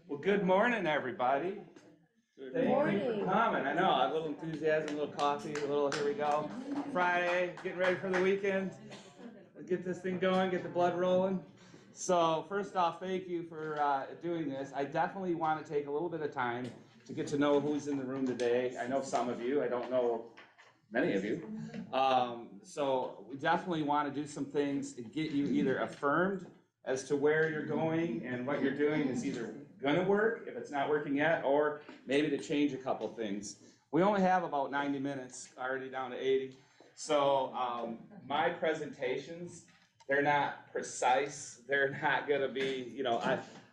Well, good morning, everybody. Thank you for coming. I know, a little enthusiasm, a little coffee, a little, here we go. Friday, getting ready for the weekend. Let's get this thing going, get the blood rolling. So first off, thank you for doing this. I definitely want to take a little bit of time to get to know who's in the room today. I know some of you, I don't know many of you. So we definitely want to do some things to get you either affirmed as to where you're going and what you're doing is either gonna work, if it's not working yet, or maybe to change a couple things. We only have about 90 minutes, already down to 80. So my presentations, they're not precise. They're not gonna be,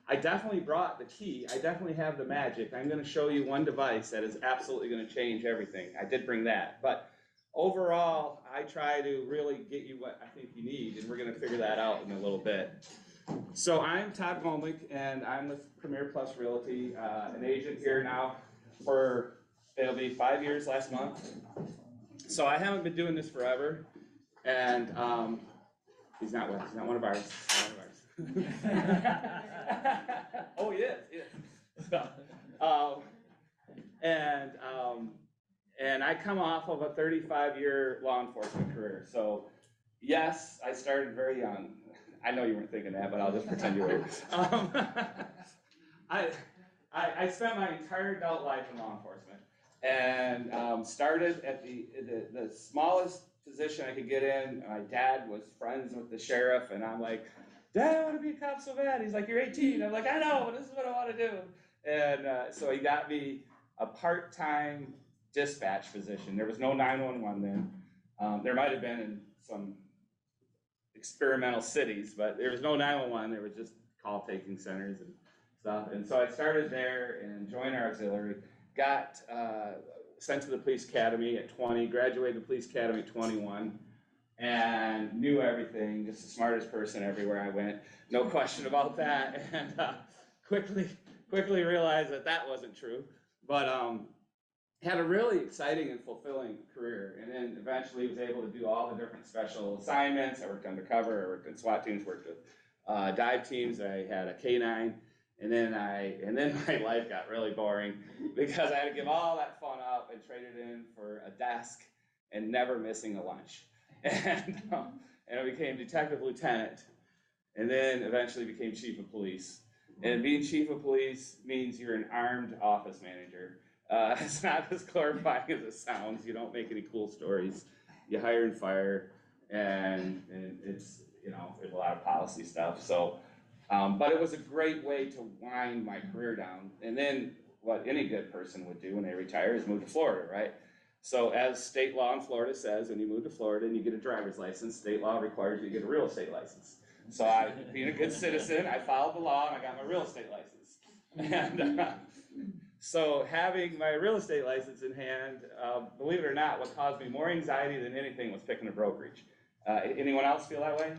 I definitely brought the key. I definitely have the magic. I'm gonna show you one device that is absolutely gonna change everything. I did bring that, but overall, I try to really get you what I think you need, and we're gonna figure that out in a little bit. So I'm Todd Golnick, and I'm with Premier Plus Realty, an agent here now for, it'll be 5 years last month. So I haven't been doing this forever, and he's not one of ours. Oh, he is. So, and I come off of a 35-year law enforcement career. So yes, I started very young. I know you weren't thinking that, but I'll just pretend you were. I spent my entire adult life in law enforcement and started at the smallest position I could get in. My dad was friends with the sheriff, and I'm like, Dad, I want to be a cop so bad. He's like, you're 18. I'm like, I know, but this is what I want to do. And so he got me a part-time dispatch position. There was no 911 then. There might have been in some experimental cities, but there was no 911. There was just call taking centers and stuff. And so I started there and joined our auxiliary, got sent to the police academy at 20, graduated the police academy at 21, and knew everything, just the smartest person everywhere I went, no question about that. And quickly realized that that wasn't true, but had a really exciting and fulfilling career, and then eventually was able to do all the different special assignments. I worked undercover, I worked in SWAT teams, worked with dive teams. I had a K-9, and then my life got really boring because I had to give all that fun up and trade it in for a desk and never missing a lunch. And I became detective lieutenant, and then eventually became chief of police. And being chief of police means you're an armed office manager. It's not as glorifying as it sounds. You don't make any cool stories. You hire and fire, and it's, there's a lot of policy stuff. So, but it was a great way to wind my career down. And then what any good person would do when they retire is move to Florida, right? So as state law in Florida says, when you move to Florida and you get a driver's license, state law requires you to get a real estate license. So being a good citizen, I followed the law and I got my real estate license. And so having my real estate license in hand, believe it or not, what caused me more anxiety than anything was picking a brokerage. Anyone else feel that way?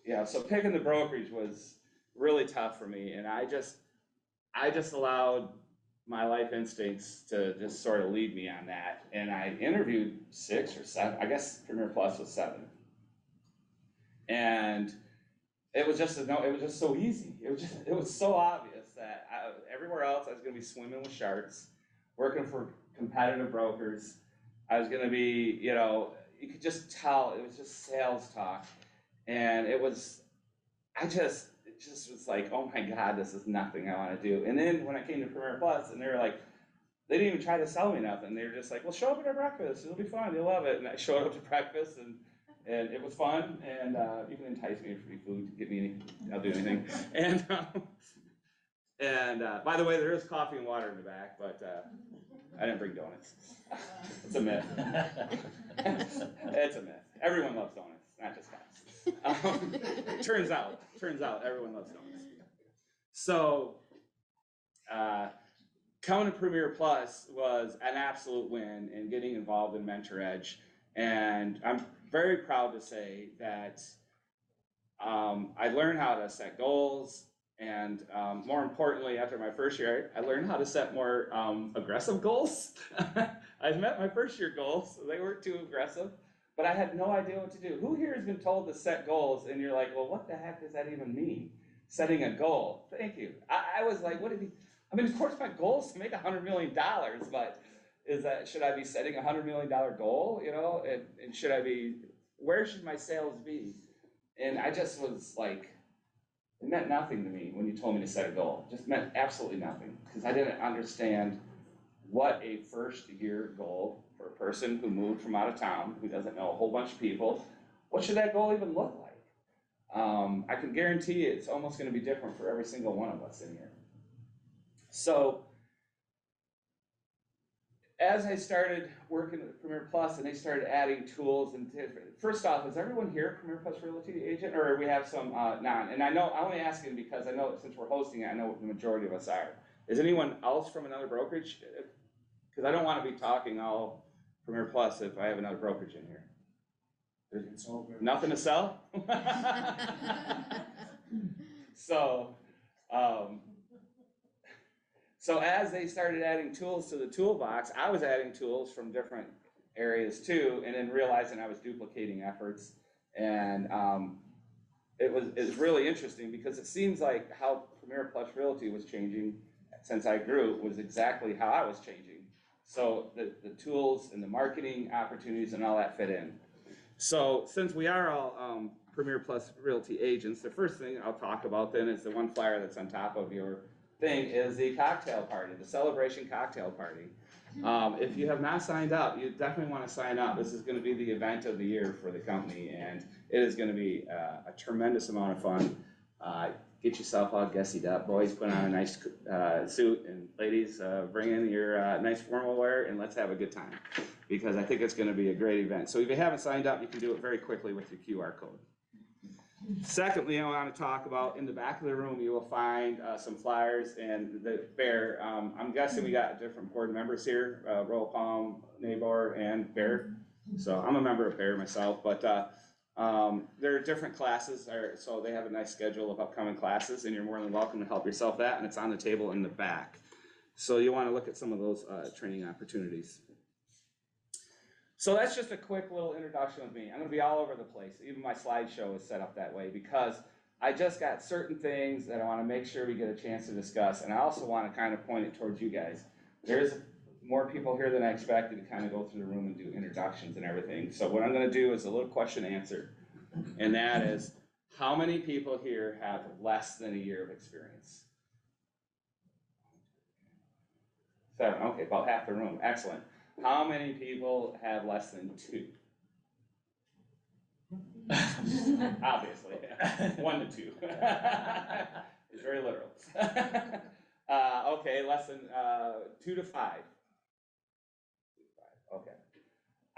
Yeah, so picking the brokerage was really tough for me, and I just allowed my life instincts to just sort of lead me on that. And I interviewed 6 or 7, I guess Premier Plus was 7. And it was just so easy. It was so obvious that everywhere else I was going to be swimming with sharks, working for competitive brokers. I was going to be, you could just tell it was just sales talk, and it just was like, oh my God, this is nothing I want to do. And then when I came to Premier Plus, and they were like, they didn't even try to sell me nothing. They were just like, well, show up at our breakfast. It'll be fun. You'll love it. And I showed up to breakfast, and it was fun, and you can entice me with free food, give me I'll do anything. And by the way, there is coffee and water in the back, but I didn't bring donuts. It's a myth. It's a myth. Everyone loves donuts, not just cops. Turns out everyone loves donuts. So coming to Premier Plus was an absolute win in getting involved in Mentor Edge. And I'm very proud to say that I learned how to set goals, and more importantly, after my first year, I learned how to set more aggressive goals. I met my first year goals, so they weren't too aggressive, but I had no idea what to do. Who here has been told to set goals and you're like, well, what the heck does that even mean? setting a goal. Thank you. I was like, what did he, I mean, of course my goal is to make $100 million, but should I be setting a $100 million goal, you know? And should I be, where should my sales be? And I just was like, it meant nothing to me when you told me to set a goal. It just meant absolutely nothing, because I didn't understand what a first year goal for a person who moved from out of town, who doesn't know a whole bunch of people, what should that goal even look like? I can guarantee you it's almost going to be different for every single one of us in here. So as I started working with Premier Plus and they started adding tools and first off, is everyone here Premier Plus Realty agent, or we have some non? And I know I'm only asking because I know that since we're hosting it, I know the majority of us are. Is anyone else from another brokerage? Because I don't want to be talking all Premier Plus if I have another brokerage in here. There's nothing to sell? So as they started adding tools to the toolbox, I was adding tools from different areas too, and then realizing I was duplicating efforts. And it was really interesting because it seems like how Premier Plus Realty was changing since I grew was exactly how I was changing. So the tools and the marketing opportunities and all that fit in. So since we are all Premier Plus Realty agents, the first thing I'll talk about then is the one flyer that's on top of your thing is the cocktail party, the celebration cocktail party. If you have not signed up, you definitely want to sign up. This is going to be the event of the year for the company, and it is going to be a tremendous amount of fun. Get yourself all gussied up. Boys, put on a nice suit, and ladies, bring in your nice formal wear, and let's have a good time, because I think it's going to be a great event. So if you haven't signed up, you can do it very quickly with your QR code. Secondly, I want to talk about in the back of the room, you will find some flyers and the Bear. I'm guessing we got different board members here, Royal Palm, Nabor, and Bear. So I'm a member of Bear myself, but there are different classes, so they have a nice schedule of upcoming classes, and you're more than welcome to help yourself that, and it's on the table in the back. So you want to look at some of those training opportunities. So that's just a quick little introduction of me. I'm going to be all over the place. Even my slideshow is set up that way because I just got certain things that I want to make sure we get a chance to discuss, and I also want to kind of point it towards you guys. There's more people here than I expected to kind of go through the room and do introductions and everything. So what I'm going to do is a little question answer, and that is, how many people here have less than a year of experience? 7, okay, about half the room, excellent. How many people have less than 2? Obviously, 1 to 2. It's very literal. Okay, less than 2 to 5. Okay.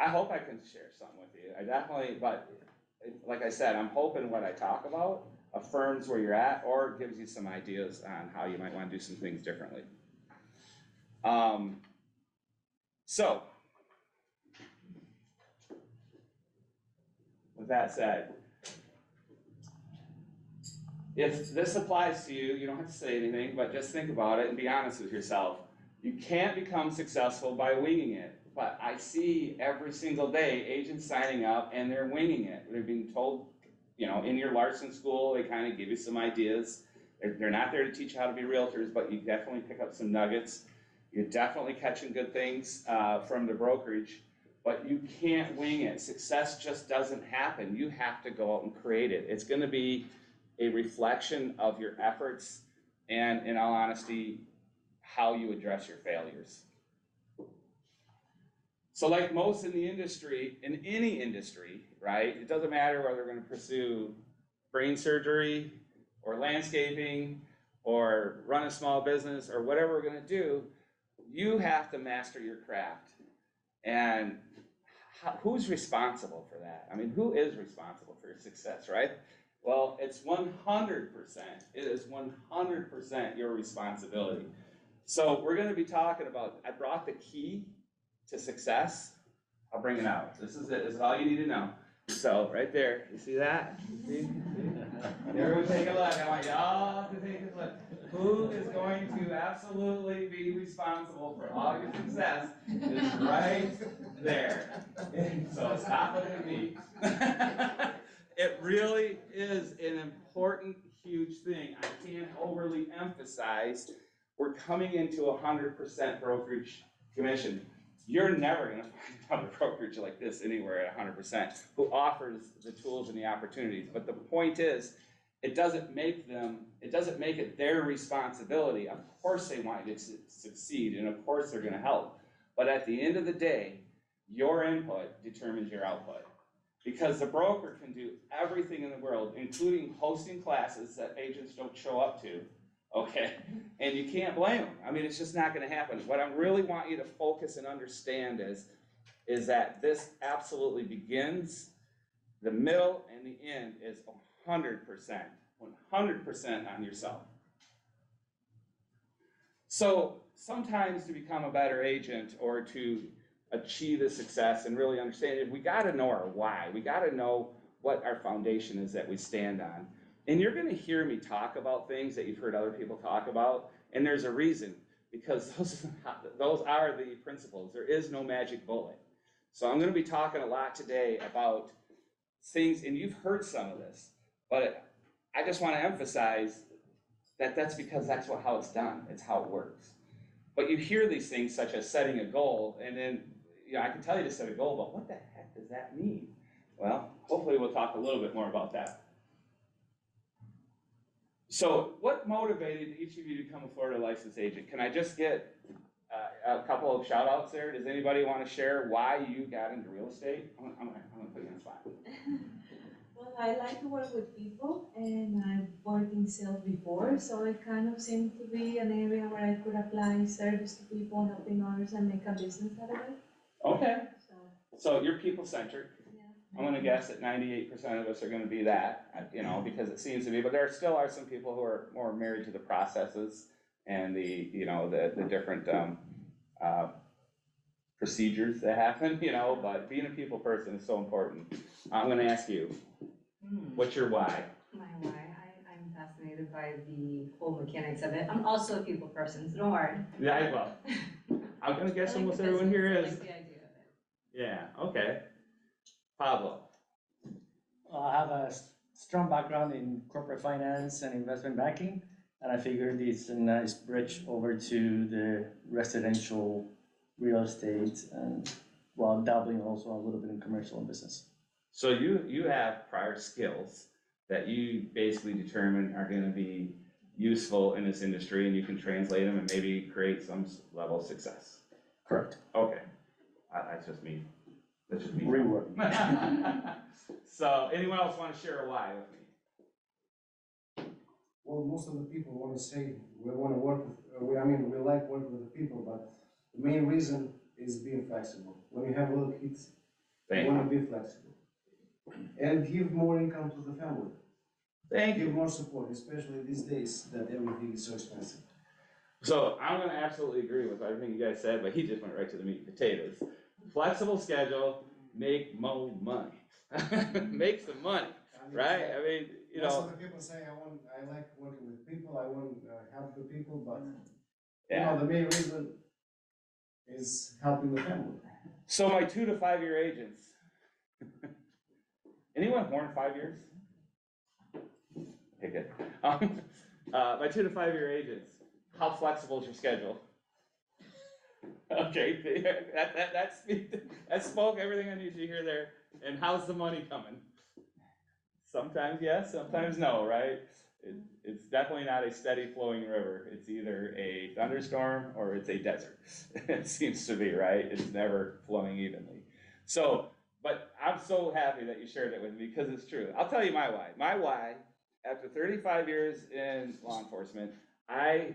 I hope I can share something with you. I definitely, but like I said, I'm hoping what I talk about affirms where you're at or gives you some ideas on how you might want to do some things differently. So, with that said, if this applies to you, you don't have to say anything, but just think about it and be honest with yourself. You can't become successful by winging it, but I see every single day agents signing up and they're winging it. They're being told, you know, in your Larson school, they kind of give you some ideas. They're not there to teach you how to be realtors, but you definitely pick up some nuggets. You're definitely catching good things from the brokerage, but you can't wing it. Success just doesn't happen. You have to go out and create it. It's going to be a reflection of your efforts and, in all honesty, how you address your failures. So like most in the industry, in any industry, right, it doesn't matter whether we're going to pursue brain surgery or landscaping or run a small business or whatever we're going to do, you have to master your craft. And who's responsible for that? I mean, who is responsible for your success, right? Well, it's 100%. It is 100% your responsibility. So we're going to be talking about, I brought the key to success. I'll bring it out. This is it. This is all you need to know. So right there, you see that? See? Everyone take a look. I want you all to take a look. Who is going to absolutely be responsible for all your success is right there. So stop looking at me. It really is an important, huge thing. I can't overly emphasize, we're coming into 100% brokerage commission. You're never gonna find another brokerage like this anywhere at 100% who offers the tools and the opportunities. But the point is, it doesn't make it their responsibility. Of course they want you to succeed, and of course they're gonna help. But at the end of the day, your input determines your output. Because the broker can do everything in the world, including hosting classes that agents don't show up to, okay? And you can't blame them. I mean, it's just not gonna happen. What I really want you to focus and understand is that this absolutely begins, the middle and the end is 100%, 100% on yourself. So sometimes to become a better agent or to achieve the success and really understand it, we gotta know our why. We gotta know what our foundation is that we stand on. And you're gonna hear me talk about things that you've heard other people talk about, and there's a reason, because those are the principles. There is no magic bullet. So I'm gonna be talking a lot today about things, and you've heard some of this, but I just wanna emphasize that that's because that's how it's done. It's how it works. But you hear these things such as setting a goal, and then I can tell you to set a goal, but what the heck does that mean? Well, hopefully we'll talk a little bit more about that. So what motivated each of you to become a Florida licensed agent? Can I just get a couple of shout outs there? Does anybody want to share why you got into real estate? I'm gonna put you on the spot. Well, I like to work with people, and I've worked in sales before, so it kind of seemed to be an area where I could apply service to people, helping others, and make a business out of it. Okay. So you're people-centric. Yeah. I'm gonna guess that 98% of us are gonna be that, because it seems to be, but there still are some people who are more married to the processes and the different procedures that happen, but being a people person is so important. I'm gonna ask you, what's your why? My why, I'm fascinated by the whole mechanics of it. I'm also a people person, so don't worry. Yeah, well, I'm gonna guess I like almost the everyone here business, is. I like the idea of it. Yeah, okay. Pablo. I have a strong background in corporate finance and investment banking, and I figured it's a nice bridge over to the residential real estate and while dabbling also a little bit in commercial and business. So you have prior skills that you basically determine are gonna be useful in this industry, and you can translate them and maybe create some level of success. Correct. Okay, that's just me. That's just me. Rework. So anyone else want to share a why with me? Well, most of the people want to say we want to work with, we like working with the people, but the main reason is being flexible. When you have little kids, you want to be flexible. And give more income to the family. Thank you. Give more support, especially these days that everything is so expensive. So I'm gonna absolutely agree with everything you guys said, but he just went right to the meat and potatoes. Flexible schedule, make more money. Make some money, right? I mean, Most of the people say I like working with people, I want to help the people, but the main reason is helping the family. So my 2 to 5 year agents. Anyone born 5 years? Okay, good. My 2 to 5 year agents, how flexible is your schedule? Okay, that spoke everything I need to hear there. And how's the money coming? Sometimes yes, sometimes no, right? It's definitely not a steady flowing river. It's either a thunderstorm or it's a desert. It seems to be, right? It's never flowing evenly. So, but I'm so happy that you shared it with me because it's true. I'll tell you my why. My why, after 35 years in law enforcement, I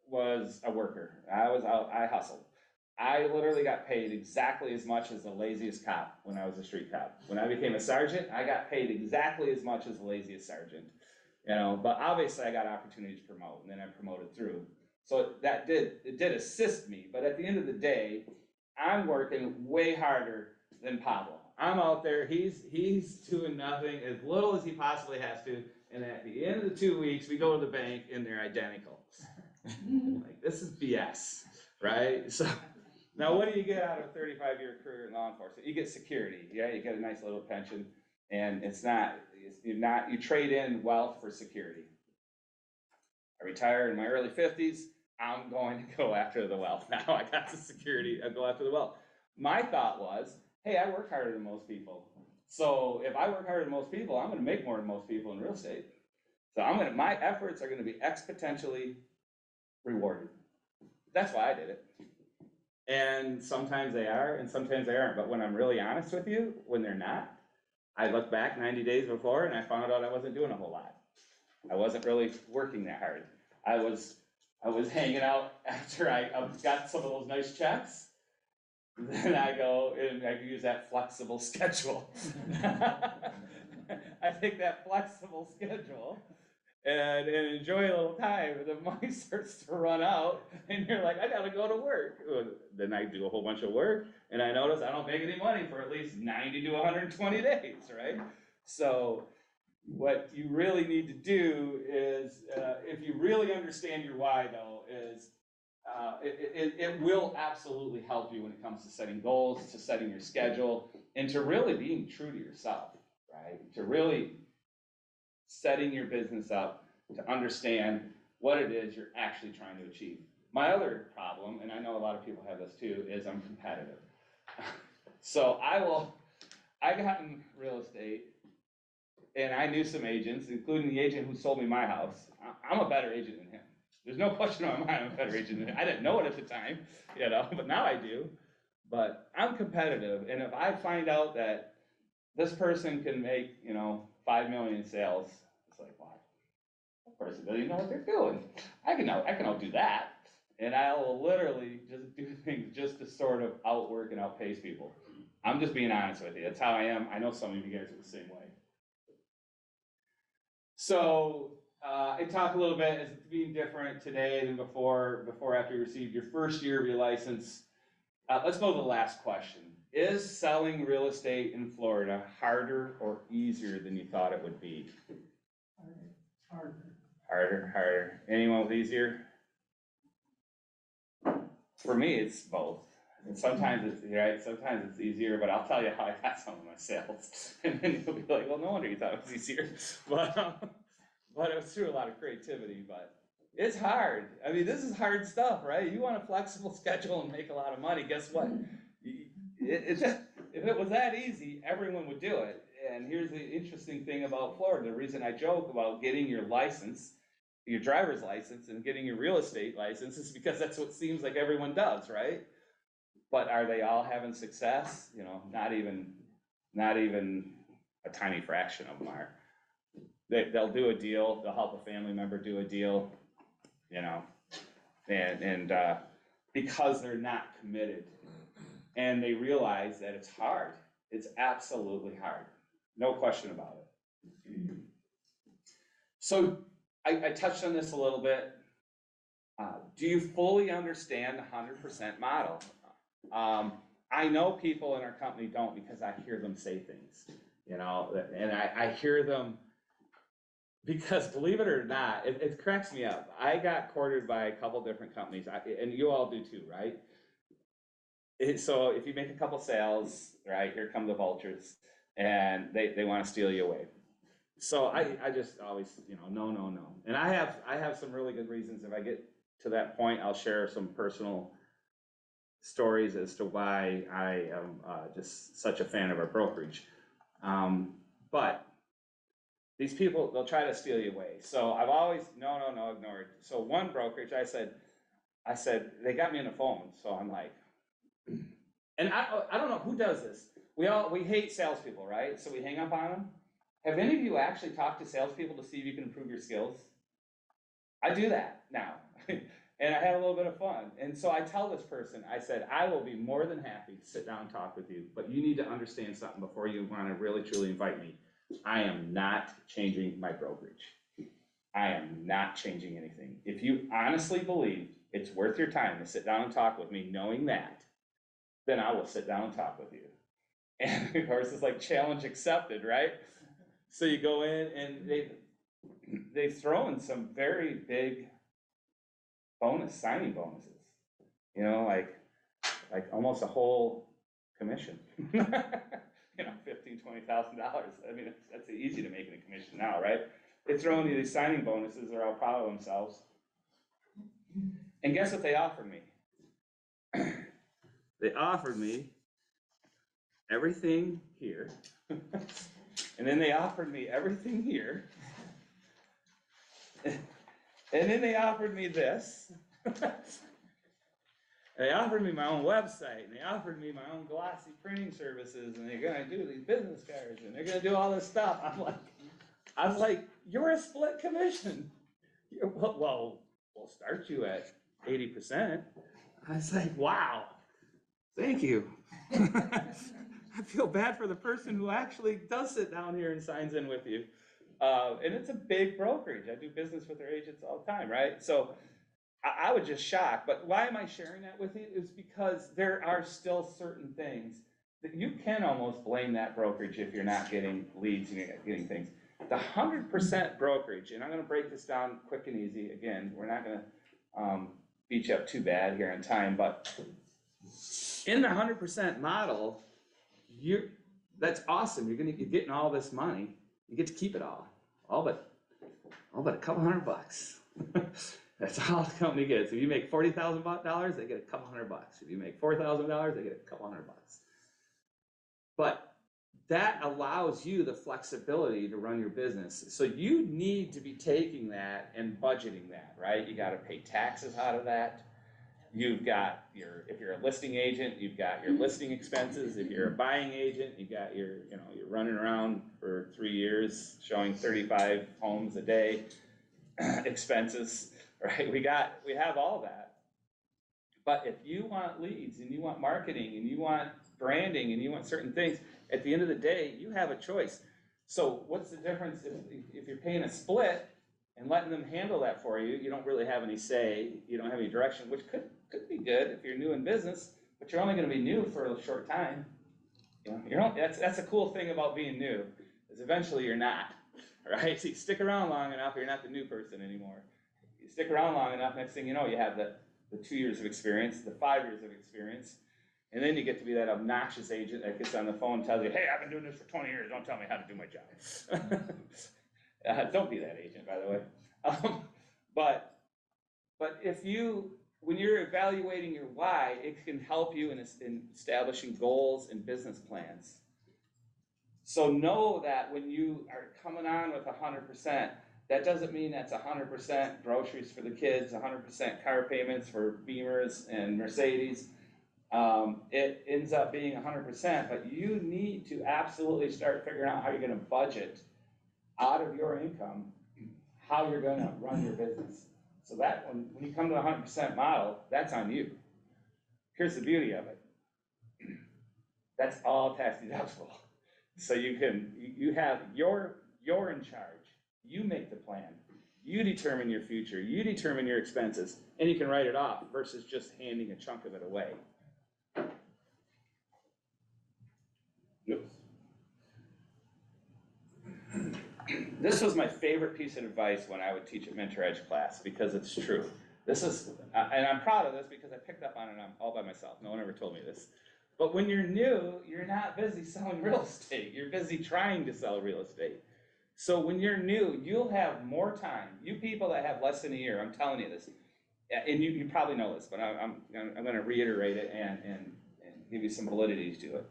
was a worker. I hustled. I literally got paid exactly as much as the laziest cop when I was a street cop. When I became a sergeant, I got paid exactly as much as the laziest sergeant. But obviously I got opportunities to promote, and then I promoted through. So it did assist me, but at the end of the day, I'm working way harder than Pablo. I'm out there, he's doing nothing, as little as he possibly has to, and at the end of the 2 weeks, we go to the bank and they're identical. Like, this is BS, right? So, now what do you get out of a 35-year career in law enforcement? You get security, yeah, you get a nice little pension, and it's not, you trade in wealth for security. I retire in my early 50s, I'm going to go after the wealth. Now I got the security, I go after the wealth. My thought was, hey, I work harder than most people. So if I work harder than most people, I'm gonna make more than most people in real estate. So my efforts are gonna be exponentially rewarded. That's why I did it. And sometimes they are, and sometimes they aren't. But when I'm really honest with you, when they're not, I look back 90 days before and I found out I wasn't doing a whole lot. I wasn't really working that hard. I was hanging out after I got some of those nice checks. Then I go and I use that flexible schedule. I take that flexible schedule and enjoy a little time, and the money starts to run out, and you're like, I gotta go to work. Then I do a whole bunch of work, and I notice I don't make any money for at least 90 to 120 days, right? So what you really need to do is, if you really understand your why though, is it will absolutely help you when it comes to setting goals, to setting your schedule, and to really being true to yourself, right? To really setting your business up to understand what it is you're actually trying to achieve. My other problem, and I know a lot of people have this too, is I'm competitive. So I got in real estate and I knew some agents, including the agent who sold me my house. I'm a better agent than him. There's no question in my mind I'm a better agent than him. I didn't know it at the time, but now I do. But I'm competitive, and if I find out that this person can make, 5 million in sales, it's like, wow, that person doesn't even know what they're doing. I can outdo that. And I'll literally just do things just to sort of outwork and outpace people. I'm just being honest with you. That's how I am. I know some of you guys are the same way. So I talk a little bit as it's being different today than before after you received your first year of your license. Let's go to the last question. Is selling real estate in Florida harder or easier than you thought it would be? Harder. Anyone with easier? For me, it's both. And sometimes it's right. Sometimes it's easier, but I'll tell you how I got some of my sales, and then you'll be like, "Well, no wonder you thought it was easier." But it was through a lot of creativity. But it's hard. I mean, this is hard stuff, right? You want a flexible schedule and make a lot of money. Guess what? If it was that easy, everyone would do it. And here's the interesting thing about Florida. The reason I joke about getting your license, your driver's license, and getting your real estate license is because that's what seems like everyone does, right? But are they all having success? Not even a tiny fraction of them are. They'll do a deal, they'll help a family member do a deal, and because they're not committed. And they realize that it's hard. It's absolutely hard. No question about it. So I touched on this a little bit. Do you fully understand the 100% model? I know people in our company don't, because I hear them say things, and I hear them because, believe it or not, it cracks me up. I got courted by a couple different companies, and you all do too, right? So if you make a couple sales, right, here come the vultures, and they want to steal you away. So I just always, no. And I have some really good reasons. If I get to that point, I'll share some personal stories as to why I am just such a fan of our brokerage. But these people, they'll try to steal you away. So I've always, no, ignore it. So one brokerage, I said, they got me on the phone. So I'm like, and I don't know who does this. We hate salespeople, right? So we hang up on them. Have any of you actually talked to salespeople to see if you can improve your skills? I do that now. And I had a little bit of fun. And so I tell this person, I said, I will be more than happy to sit down and talk with you, but you need to understand something before you want to really truly invite me. I am not changing my brokerage. I am not changing anything. If you honestly believe it's worth your time to sit down and talk with me knowing that, then I will sit down and talk with you. And of course, it's like challenge accepted, right? So you go in and they've thrown some very big signing bonuses, like almost a whole commission. $15,000, $20,000. I mean, that's easy to make in a commission now, right? They throw in these signing bonuses, they're all proud of themselves. And guess what they offered me? They offered me everything here, and then they offered me everything here, and then they offered me this. They offered me my own website, and they offered me my own glossy printing services, and they're gonna do these business cards, and they're gonna do all this stuff. I'm like, you're a split commission. Well, we'll start you at 80%. I was like, wow, thank you. I feel bad for the person who actually does sit down here and signs in with you. And it's a big brokerage. I do business with their agents all the time, right? So I was just shocked. But why am I sharing that with you? Is because there are still certain things that you can almost blame that brokerage if you're not getting leads and you're not getting things. The 100% brokerage, and I'm going to break this down quick and easy. Again, we're not going to beat you up too bad here on time, but in the 100% model, that's awesome. You're getting all this money. You get to keep it all but a couple $100. That's all the company gets. If you make $40,000, they get a couple $100. If you make $4,000, they get a couple $100. But that allows you the flexibility to run your business. So you need to be taking that and budgeting that, right? You got to pay taxes out of that. You've got if you're a listing agent, you've got your listing expenses. If you're a buying agent, you got you're running around for 3 years showing 35 homes a day expenses, right? We have all that. But if you want leads and you want marketing and you want branding and you want certain things, at the end of the day, you have a choice. So what's the difference if you're paying a split and letting them handle that for you? You don't really have any say, you don't have any direction, which could be good if you're new in business, but you're only going to be new for a short time. That's a cool thing about being new, is eventually you're not, right? So you stick around long enough, you're not the new person anymore. You stick around long enough, next thing you know, you have the 2 years of experience, the 5 years of experience, and then you get to be that obnoxious agent that gets on the phone and tells you, hey, I've been doing this for 20 years, don't tell me how to do my job. Don't be that agent, by the way. But when you're evaluating your why, it can help you in establishing goals and business plans. So know that when you are coming on with 100%, that doesn't mean that's 100% groceries for the kids, 100% car payments for Beamers and Mercedes. It ends up being 100%, but you need to absolutely start figuring out how you're going to budget out of your income, how you're going to run your business. So that when you come to the 100% model, that's on you. Here's the beauty of it. That's all tax deductible. So you're in charge. You make the plan. You determine your future. You determine your expenses, and you can write it off versus just handing a chunk of it away. Oops. This was my favorite piece of advice when I would teach a Mentor Edge class, because it's true. And I'm proud of this because I picked up on it all by myself. No one ever told me this. But when you're new, you're not busy selling real estate. You're busy trying to sell real estate. So when you're new, you'll have more time. You people that have less than a year, I'm telling you this, and you probably know this, but I'm going to reiterate it and give you some validity to it.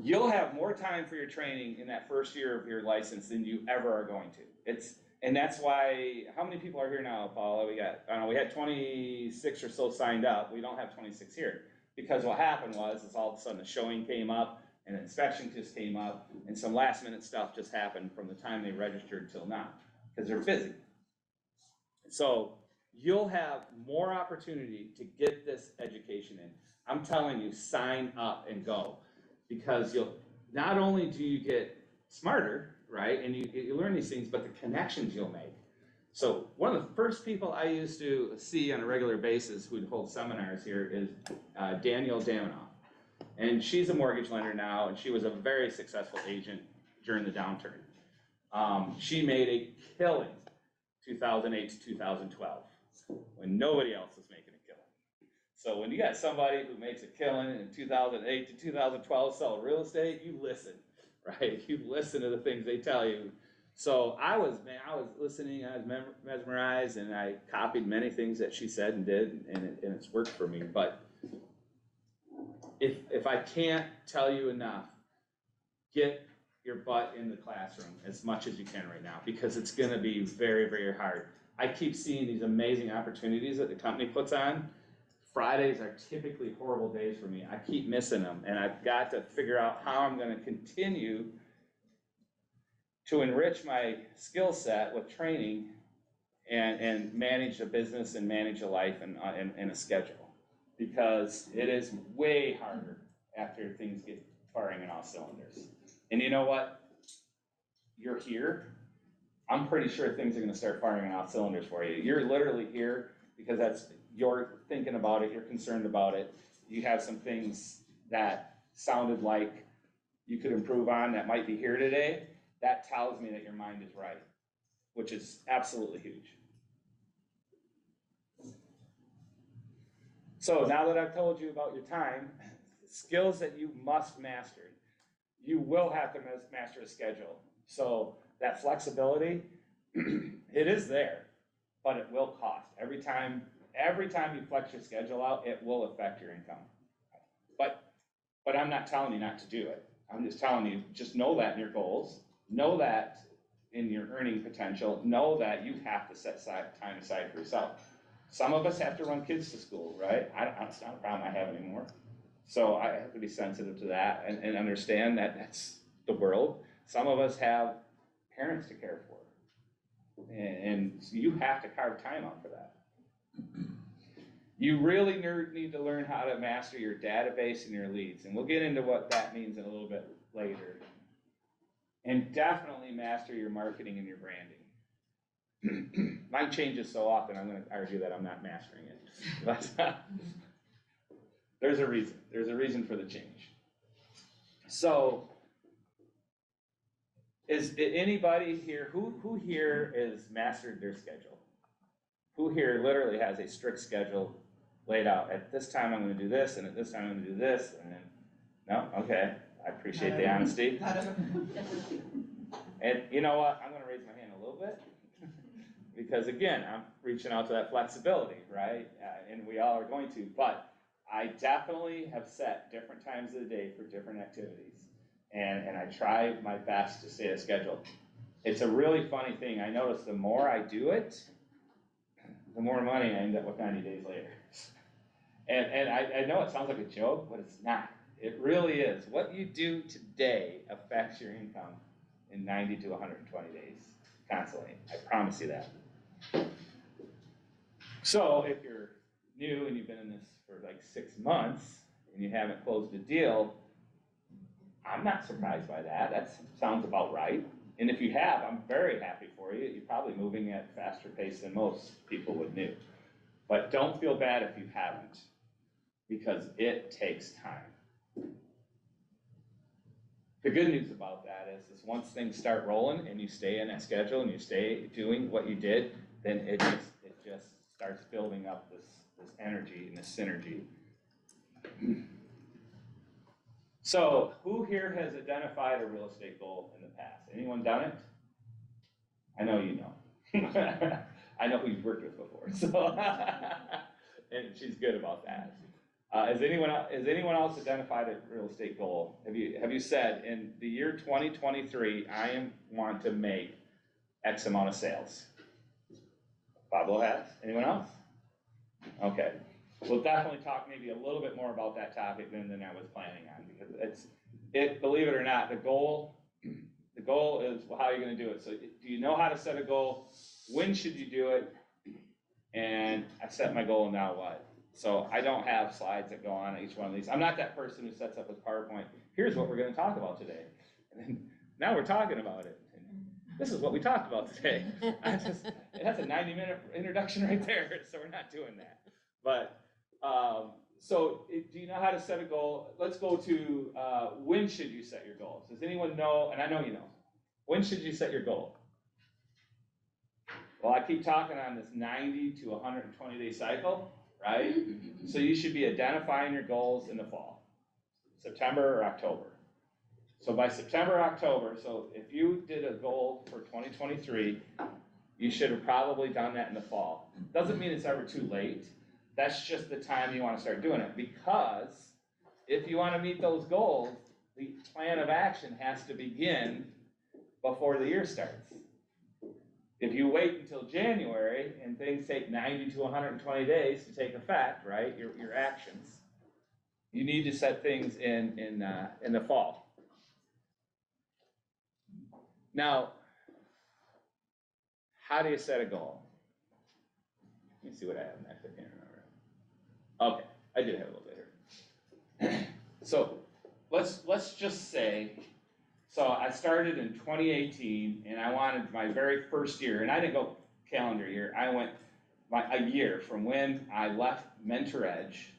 You'll have more time for your training in that first year of your license than you ever are going to. And that's why, how many people are here now, Paula? We had 26 or so signed up. We don't have 26 here. Because what happened was all of a sudden a showing came up, an inspection just came up, and some last minute stuff just happened from the time they registered till now, because they're busy. So you'll have more opportunity to get this education in. I'm telling you, sign up and go. Because not only do you get smarter, right, and you learn these things, but the connections you'll make. So one of the first people I used to see on a regular basis who'd hold seminars here is Danielle Damanoff. And she's a mortgage lender now, and she was a very successful agent during the downturn. She made a killing 2008 to 2012 when nobody else was making a killing. So when you got somebody who makes a killing in 2008 to 2012 selling real estate, you listen, right? You listen to the things they tell you. So I was listening, I was mesmerized, and I copied many things that she said and did, and it's worked for me. But if I can't tell you enough, get your butt in the classroom as much as you can right now, because it's gonna be very, very hard. I keep seeing these amazing opportunities that the company puts on. Fridays are typically horrible days for me. I keep missing them, and I've got to figure out how I'm gonna continue to enrich my skill set with training and manage a business and manage a life and a schedule. Because it is way harder after things get firing on all cylinders. And you know what? You're here. I'm pretty sure things are gonna start firing on all cylinders for you. You're literally here because you're thinking about it, you're concerned about it. You have some things that sounded like you could improve on that might be here today. That tells me that your mind is right, which is absolutely huge. So now that I've told you about your time, skills that you must master, you will have to master a schedule. So that flexibility, it is there, but it will cost. Every time you flex your schedule out, it will affect your income. But I'm not telling you not to do it. I'm just telling you, just know that in your goals, know that in your earning potential, know that you have to set time aside for yourself. Some of us have to run kids to school, right? It's not a problem I have anymore. So I have to be sensitive to that and understand that that's the world. Some of us have parents to care for. And so you have to carve time out for that. You really need to learn how to master your database and your leads. And we'll get into what that means in a little bit later. And definitely master your marketing and your branding. Mine changes so often, I'm going to argue that I'm not mastering it. But there's a reason. There's a reason for the change. So, is anybody here, who here has mastered their schedule? Who here literally has a strict schedule laid out? At this time I'm going to do this, and at this time I'm going to do this, and then, no? Okay, I appreciate the honesty. And you know what, I'm going to raise my hand a little bit. Because again, I'm reaching out to that flexibility, right? And we all are going to, but I definitely have set different times of the day for different activities. And I try my best to stay a schedule. It's a really funny thing. I notice the more I do it, the more money I end up with 90 days later. And I know it sounds like a joke, but it's not. It really is. What you do today affects your income in 90 to 120 days, constantly. I promise you that. So if you're new and you've been in this for like 6 months and you haven't closed a deal, I'm not surprised by that. That sounds about right. And if you have, I'm very happy for you. You're probably moving at a faster pace than most people would do. But don't feel bad if you haven't, because it takes time. The good news about that is once things start rolling and you stay in that schedule and you stay doing what you did, then it just starts building up this energy and this synergy. So, who here has identified a real estate goal in the past? Anyone done it? I know you know. I know who you've worked with before, so and she's good about that. Has anyone else identified a real estate goal? Have you said in the year 2023 I want to make X amount of sales? Pablo has. Anyone else? Okay. We'll definitely talk maybe a little bit more about that topic than I was planning on, because believe it or not, the goal is how you're going to do it. So do you know how to set a goal? When should you do it? And I set my goal, and now what? So I don't have slides that go on each one of these. I'm not that person who sets up a PowerPoint. Here's what we're going to talk about today. And then, now we're talking about it. And this is what we talked about today. That's a 90-minute introduction right there, so we're not doing that. But so do you know how to set a goal? Let's go to when should you set your goals? Does anyone know? And I know you know. When should you set your goal? Well, I keep talking on this 90 to 120 day cycle. right? So you should be identifying your goals in the fall, September or October. So by September, October, so if you did a goal for 2023, you should have probably done that in the fall. Doesn't mean it's ever too late. That's just the time you want to start doing it, because if you want to meet those goals, the plan of action has to begin before the year starts. If you wait until January and things take 90 to 120 days to take effect, right, your actions, you need to set things in the fall. Now, how do you set a goal? Let me see what I have next. I can't remember. Okay, I do have a little bit here. So let's just say, so I started in 2018 and I wanted my very first year, and I didn't go calendar year, I went a year from when I left Mentor Edge,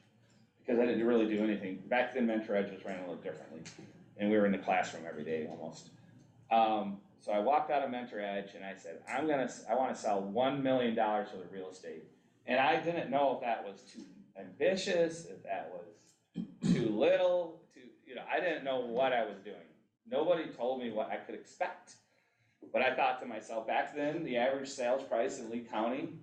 because I didn't really do anything. Back then Mentor Edge was ran a little differently, and we were in the classroom every day almost. So I walked out of Mentor Edge and I said, I want to sell $1 million worth of real estate. And I didn't know if that was too ambitious, if that was too little, I didn't know what I was doing. Nobody told me what I could expect. But I thought to myself, back then, the average sales price in Lee County,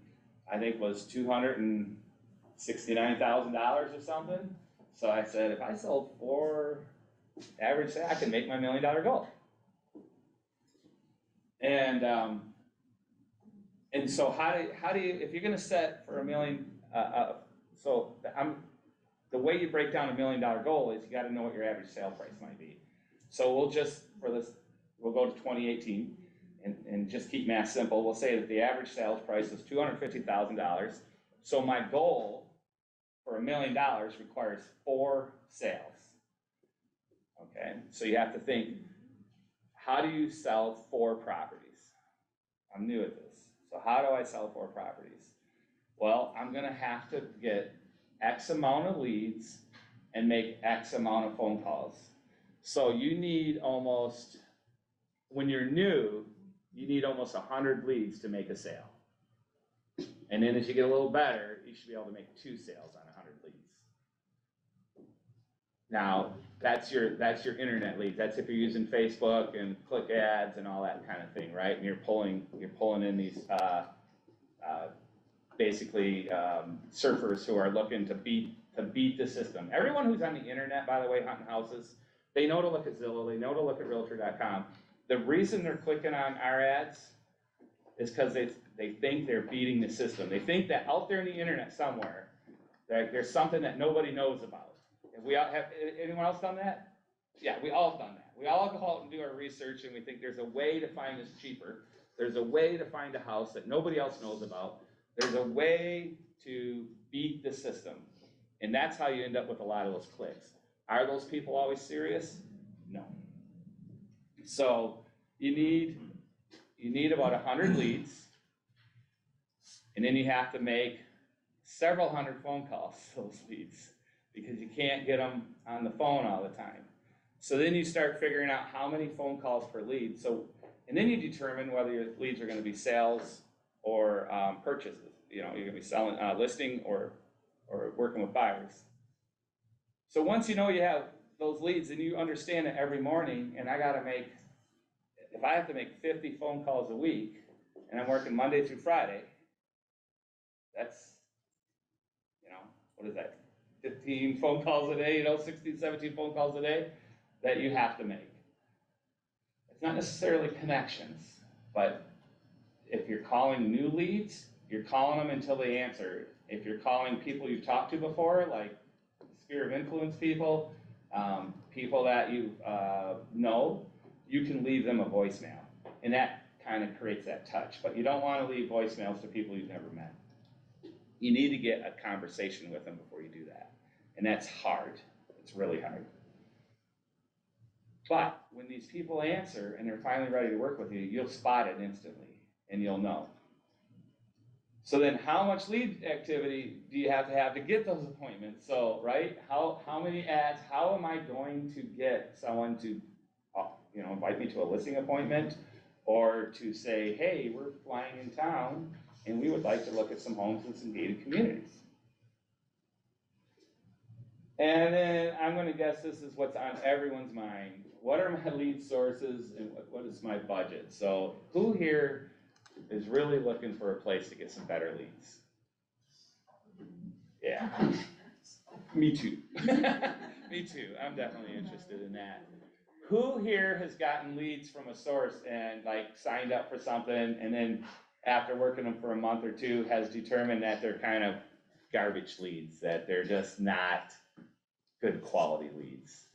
I think was $269,000 or something. So I said, if I sold 4 average sales, I can make my $1 million goal. And so how do you, if you're going to set for $1 million, the way you break down $1 million goal is you got to know what your average sale price might be. So we'll just, we'll go to 2018 and just keep math simple. We'll say that the average sales price is $250,000. So my goal for $1 million requires 4 sales. Okay, so you have to think, how do you sell 4 properties? I'm new at this. So how do I sell 4 properties? Well, I'm gonna have to get X amount of leads and make X amount of phone calls. So you need almost, when you're new, you need almost 100 leads to make a sale. And then as you get a little better, you should be able to make 2 sales on 100 leads. Now, that's your internet leads. That's if you're using Facebook and click ads and all that kind of thing, right? And you're pulling in these basically surfers who are looking to beat the system. Everyone who's on the internet, by the way, hunting houses, they know to look at Zillow, they know to look at Realtor.com. The reason they're clicking on our ads is because they think they're beating the system. They think that out there in the internet somewhere, there's something that nobody knows about. Have anyone else done that? Yeah, we all have done that. We all go out and do our research and we think there's a way to find this cheaper. There's a way to find a house that nobody else knows about. There's a way to beat the system. And that's how you end up with a lot of those clicks. Are those people always serious? No. So you need about 100 leads, and then you have to make several hundred phone calls to those leads, because you can't get them on the phone all the time. So then you start figuring out how many phone calls per lead. And then you determine whether your leads are going to be sales or purchases. You're going to be selling, listing or working with buyers. So once you know you have those leads, and you understand that every morning, and if I have to make 50 phone calls a week, and I'm working Monday through Friday, that's, what is that? 15 phone calls a day, 16, 17 phone calls a day that you have to make. It's not necessarily connections, but if you're calling new leads, you're calling them until they answer. If you're calling people you've talked to before, like sphere of influence people, people that you know, you can leave them a voicemail. And that kind of creates that touch. But you don't want to leave voicemails to people you've never met. You need to get a conversation with them before you do that. And that's hard. It's really hard. But when these people answer and they're finally ready to work with you, you'll spot it instantly and you'll know. So then how much lead activity do you have to get those appointments? So, right, how many ads, how am I going to get someone to invite me to a listing appointment, or to say, hey, we're flying in town and we would like to look at some homes in some gated communities? And then I'm gonna guess this is what's on everyone's mind. What are my lead sources and what is my budget? So who here is really looking for a place to get some better leads? Yeah, me too. Me too, I'm definitely interested in that. Who here has gotten leads from a source and like signed up for something and then after working them for a month or two has determined that they're kind of garbage leads, that they're just not good quality leads?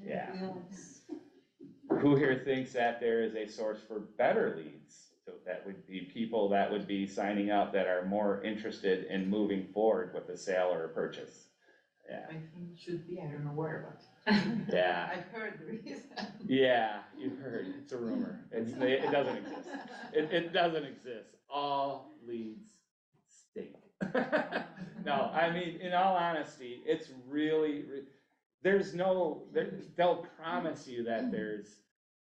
Yeah. Who here thinks that there is a source for better leads? So that would be people that would be signing up that are more interested in moving forward with a sale or a purchase. Yeah. I think it should be, I don't know where, but Yeah. I've heard there is. Yeah, you've heard, it's a rumor, it doesn't exist, it doesn't exist, all leads stink. No, I mean, in all honesty, it's really, they'll promise you that there's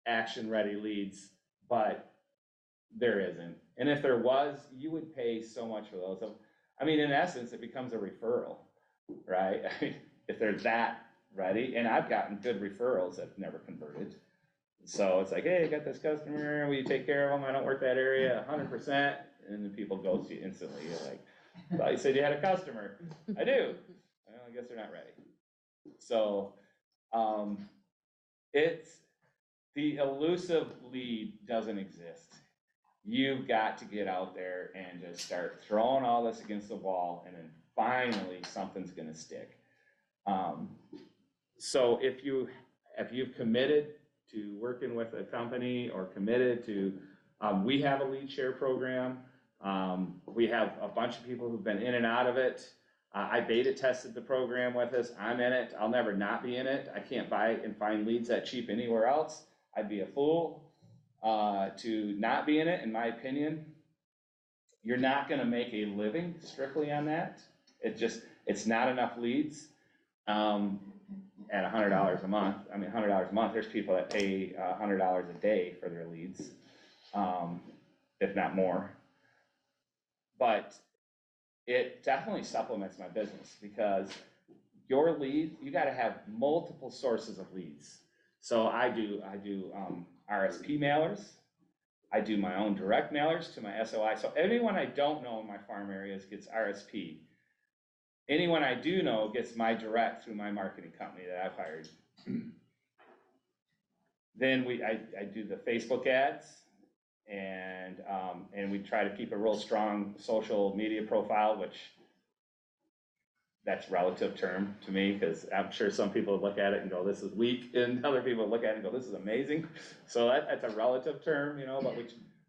action-ready leads, but there isn't, and if there was, you would pay so much for those. I mean, in essence, it becomes a referral, right? I mean, if they're that ready, and I've gotten good referrals that have never converted. So it's like, hey, I got this customer, will you take care of them? I don't work that area 100%, and then people ghost you instantly. You're like, well, you said you had a customer. I do. Well, I guess they're not ready. So, it's, the elusive lead doesn't exist. You've got to get out there and just start throwing all this against the wall, and then finally something's gonna stick. So if you've committed to working with a company or committed to, we have a lead share program. We have a bunch of people who've been in and out of it. I beta tested the program with us. I'm in it. I'll never not be in it. I can't buy and find leads that cheap anywhere else. I'd be a fool to not be in it, in my opinion. You're not gonna make a living strictly on that. It's not enough leads. At $100 a month, I mean, $100 a month, there's people that pay $100 a day for their leads, if not more. But it definitely supplements my business because your lead, you gotta have multiple sources of leads. So I do RSP mailers, I do my own direct mailers to my SOI. So anyone I don't know in my farm areas gets RSP. Anyone I do know gets my direct through my marketing company that I've hired. Then I do the Facebook ads, and we try to keep a real strong social media profile, which that's relative term to me, because I'm sure some people look at it and go, this is weak, and other people look at it and go, this is amazing. So that's a relative term, but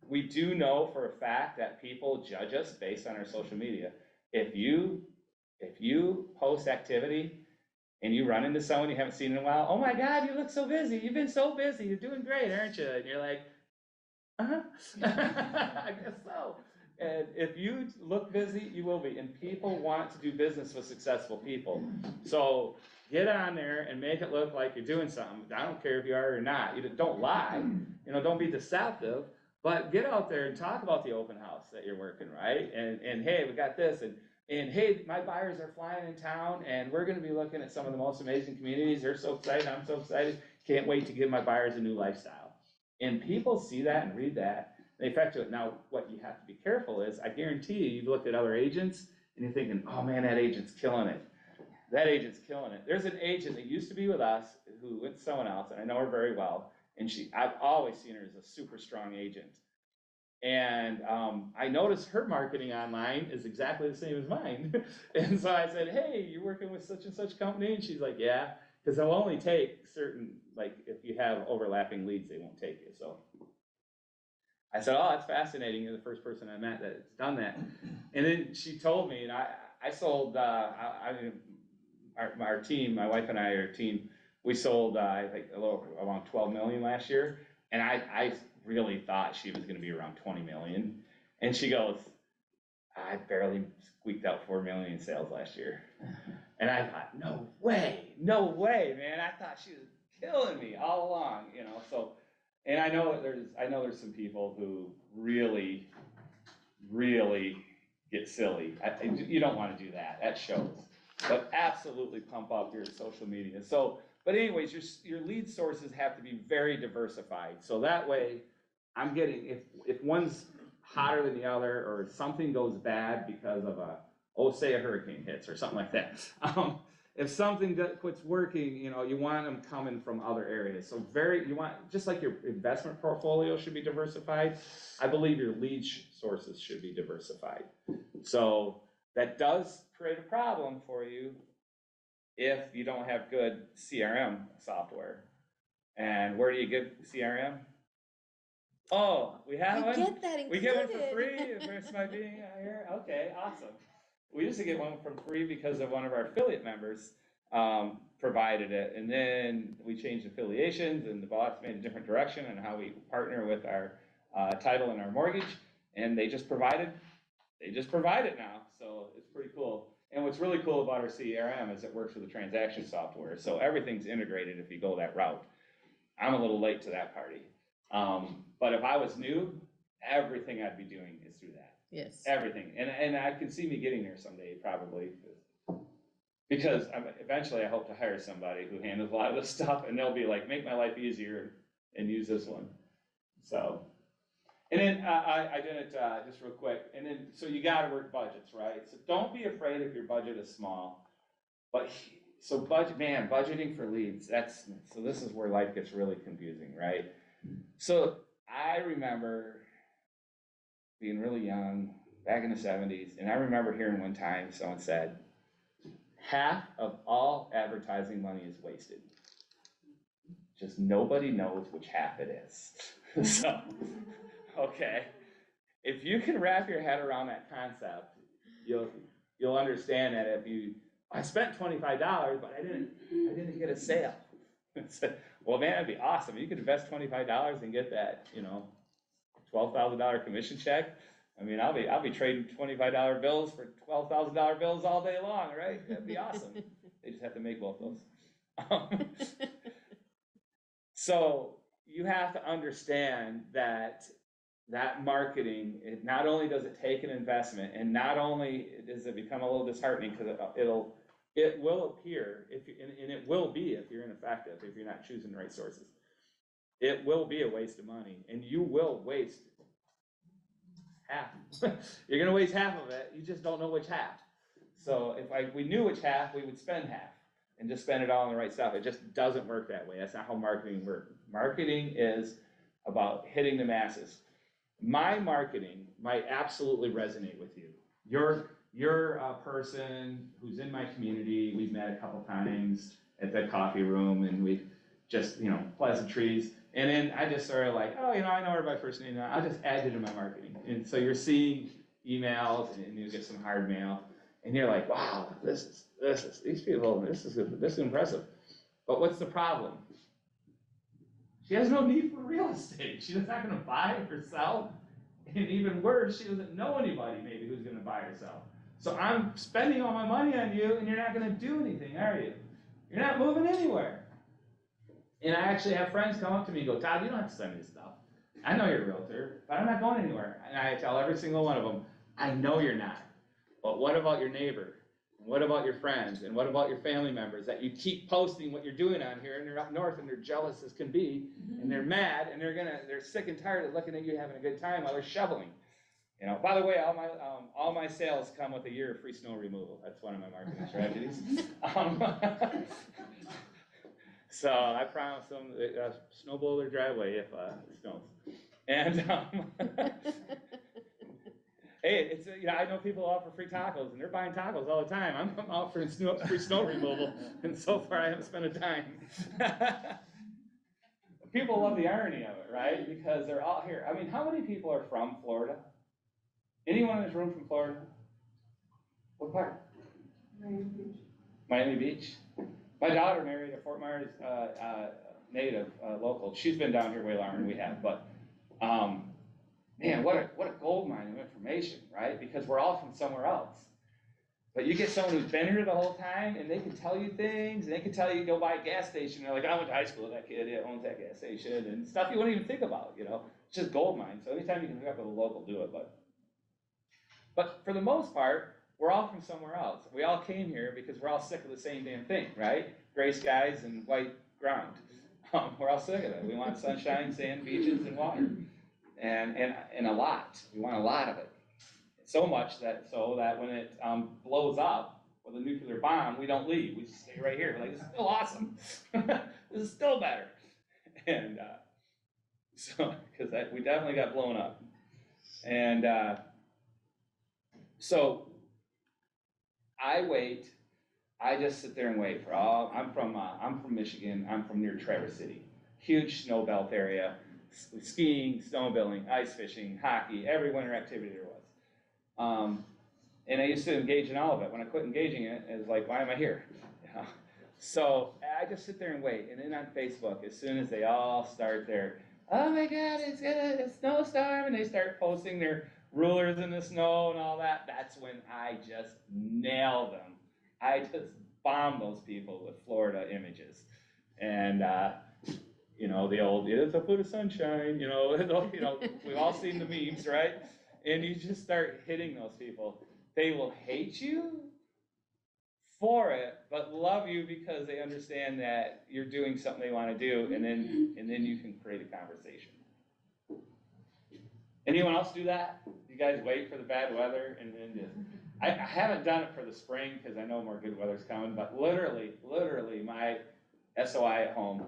we do know for a fact that people judge us based on our social media. If you post activity and you run into someone you haven't seen in a while, oh my God, you look so busy. You've been so busy. You're doing great, aren't you? And you're like, uh-huh. I guess so. And if you look busy, you will be. And people want to do business with successful people. So get on there and make it look like you're doing something. I don't care if you are or not. You don't lie. Don't be deceptive. But get out there and talk about the open house that you're working, right? And hey, we got this. And hey, my buyers are flying in town, and we're gonna be looking at some of the most amazing communities. They're so excited, I'm so excited. Can't wait to give my buyers a new lifestyle. And people see that and read that, they affect it. Now, what you have to be careful is, I guarantee you've looked at other agents, and you're thinking, oh man, that agent's killing it. That agent's killing it. There's an agent that used to be with us, who went to someone else, and I know her very well, and I've always seen her as a super strong agent. And I noticed her marketing online is exactly the same as mine. And so I said, hey, you're working with such and such company? And she's like, yeah, because they'll only take certain, like if you have overlapping leads, they won't take you. So I said, oh, that's fascinating. You're the first person I met that's done that. And then she told me, and I sold, our team, my wife and I, our team, we sold, I think around 12 million last year. And I really thought she was gonna be around 20 million. And she goes, I barely squeaked out 4 million in sales last year. And I thought, no way, man. I thought she was killing me all along, so, and I know there's some people who really get silly. You don't wanna do that, that shows. but absolutely pump up your social media. So, but anyways, your lead sources have to be very diversified. So that way, I'm getting, if one's hotter than the other, or something goes bad because of say a hurricane hits or something like that. If something quits working, you want them coming from other areas. So you want, just like your investment portfolio should be diversified, I believe your lead sources should be diversified. So that does create a problem for you if you don't have good CRM software. And where do you get CRM? Oh, we have one? Get that included. We get one for free versus my being here? Okay, awesome. We used to get one for free because of one of our affiliate members provided it. And then we changed affiliations and the boss made a different direction on how we partner with our title and our mortgage. And they just provide it now. So it's pretty cool. And what's really cool about our CRM is it works with the transaction software. So everything's integrated if you go that route. I'm a little late to that party. But if I was new, everything I'd be doing is through that. Yes. Everything. And I can see me getting there someday, probably. Because eventually I hope to hire somebody who handles a lot of this stuff, and they'll be like, make my life easier and use this one. So, and then I did it just real quick. And then, so you gotta work budgets, right? So don't be afraid if your budget is small. But, so budgeting for leads, so this is where life gets really confusing, right? So I remember being really young, back in the 70s, and I remember hearing one time someone said, half of all advertising money is wasted. Just nobody knows which half it is. So, okay, if you can wrap your head around that concept, you'll understand that I spent $25, but I didn't get a sale. Well, man, that'd be awesome. You could invest $25 and get that, $12,000 commission check. I mean, I'll be trading $25 bills for $12,000 bills all day long, right? That'd be awesome. They just have to make both those. So you have to understand that marketing, not only does it take an investment, and not only does it become a little disheartening because it will appear, and it will be if you're ineffective, if you're not choosing the right sources. It will be a waste of money, and you will waste half. You're gonna waste half of it, you just don't know which half. So if we knew which half, we would spend half and just spend it all on the right stuff. It just doesn't work that way. That's not how marketing works. Marketing is about hitting the masses. My marketing might absolutely resonate with you. You're a person who's in my community. We've met a couple times at the coffee room, and we just, pleasantries. And then I just sort of like, I know her by first name now. I'll just add you to my marketing. And so you're seeing emails, and you get some hard mail, and you're like, wow, this is these people, this is impressive. But what's the problem? She has no need for real estate. She's not going to buy or sell. And even worse, she doesn't know anybody maybe who's going to buy or sell. So I'm spending all my money on you, and you're not going to do anything, are you? You're not moving anywhere. And I actually have friends come up to me and go, Todd, you don't have to send me this stuff. I know you're a realtor, but I'm not going anywhere. And I tell every single one of them, I know you're not. But what about your neighbor? What about your friends? And what about your family members that you keep posting what you're doing on here, and they're up north and they're jealous as can be, and they're mad, and they're sick and tired of looking at you having a good time while they're shoveling. By the way, all my sales come with a year of free snow removal. That's one of my marketing strategies. So I promise them snow blow their driveway if it snows. And hey, it's I know people offer free tacos, and they're buying tacos all the time. I'm offering free snow removal, and so far I haven't spent a dime. People love the irony of it, right? Because they're all here. I mean, how many people are from Florida? Anyone in this room from Florida? What part? Miami Beach. Miami Beach. My daughter married a Fort Myers native local. She's been down here way longer than we have, but man, what a gold mine of information, right? Because we're all from somewhere else. But you get someone who's been here the whole time, and they can tell you things, and they can tell you go by a gas station. They're like, I went to high school with that kid, owns that gas station, and stuff you wouldn't even think about, It's just gold mine. So anytime you can hook up with a local, do it. But for the most part, we're all from somewhere else. We all came here because we're all sick of the same damn thing, right? Gray skies and white ground. We're all sick of it. We want sunshine, sand, beaches, and water, and a lot. We want a lot of it. So much that when it blows up with a nuclear bomb, we don't leave. We just stay right here. We're like, this is still awesome. This is still better. And so, because we definitely got blown up. And so I wait. I just sit there and wait for all. I'm from Michigan. I'm from near Traverse City, huge snow belt area, skiing, snowmobiling, ice fishing, hockey, every winter activity there was. And I used to engage in all of it. When I quit engaging in it, it was like, why am I here? You know? So I just sit there and wait. And then on Facebook, as soon as they all start their, oh my God, it's a snowstorm, and they start posting their rulers in the snow and all that, that's when I just nail them. I just bomb those people with Florida images. And, you know, the old, it's a foot of sunshine, you know, we've all seen the memes, right? And you just start hitting those people. They will hate you for it, but love you because they understand that you're doing something they want to do, and then you can create a conversation. Anyone else do that? You guys wait for the bad weather and then just, I haven't done it for the spring because I know more good weather's coming, but literally my SOI at home,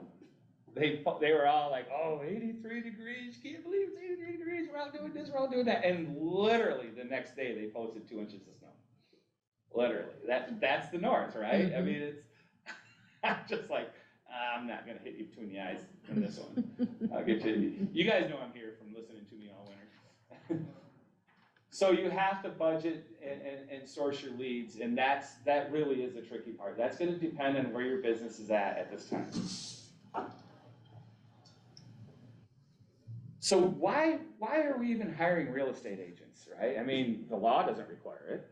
they were all like, oh, 83 degrees, can't believe it's 83 degrees, we're all doing this, we're all doing that. And literally the next day they posted 2 inches of snow. Literally, that's the north, right? Mm-hmm. I mean, it's, I'm just like, I'm not gonna hit you between the eyes in this one. I'll get you. You guys know I'm here from listening to me all winter. So you have to budget and source your leads, and that really is the tricky part. That's gonna depend on where your business is at this time. So why are we even hiring real estate agents, right? I mean, the law doesn't require it.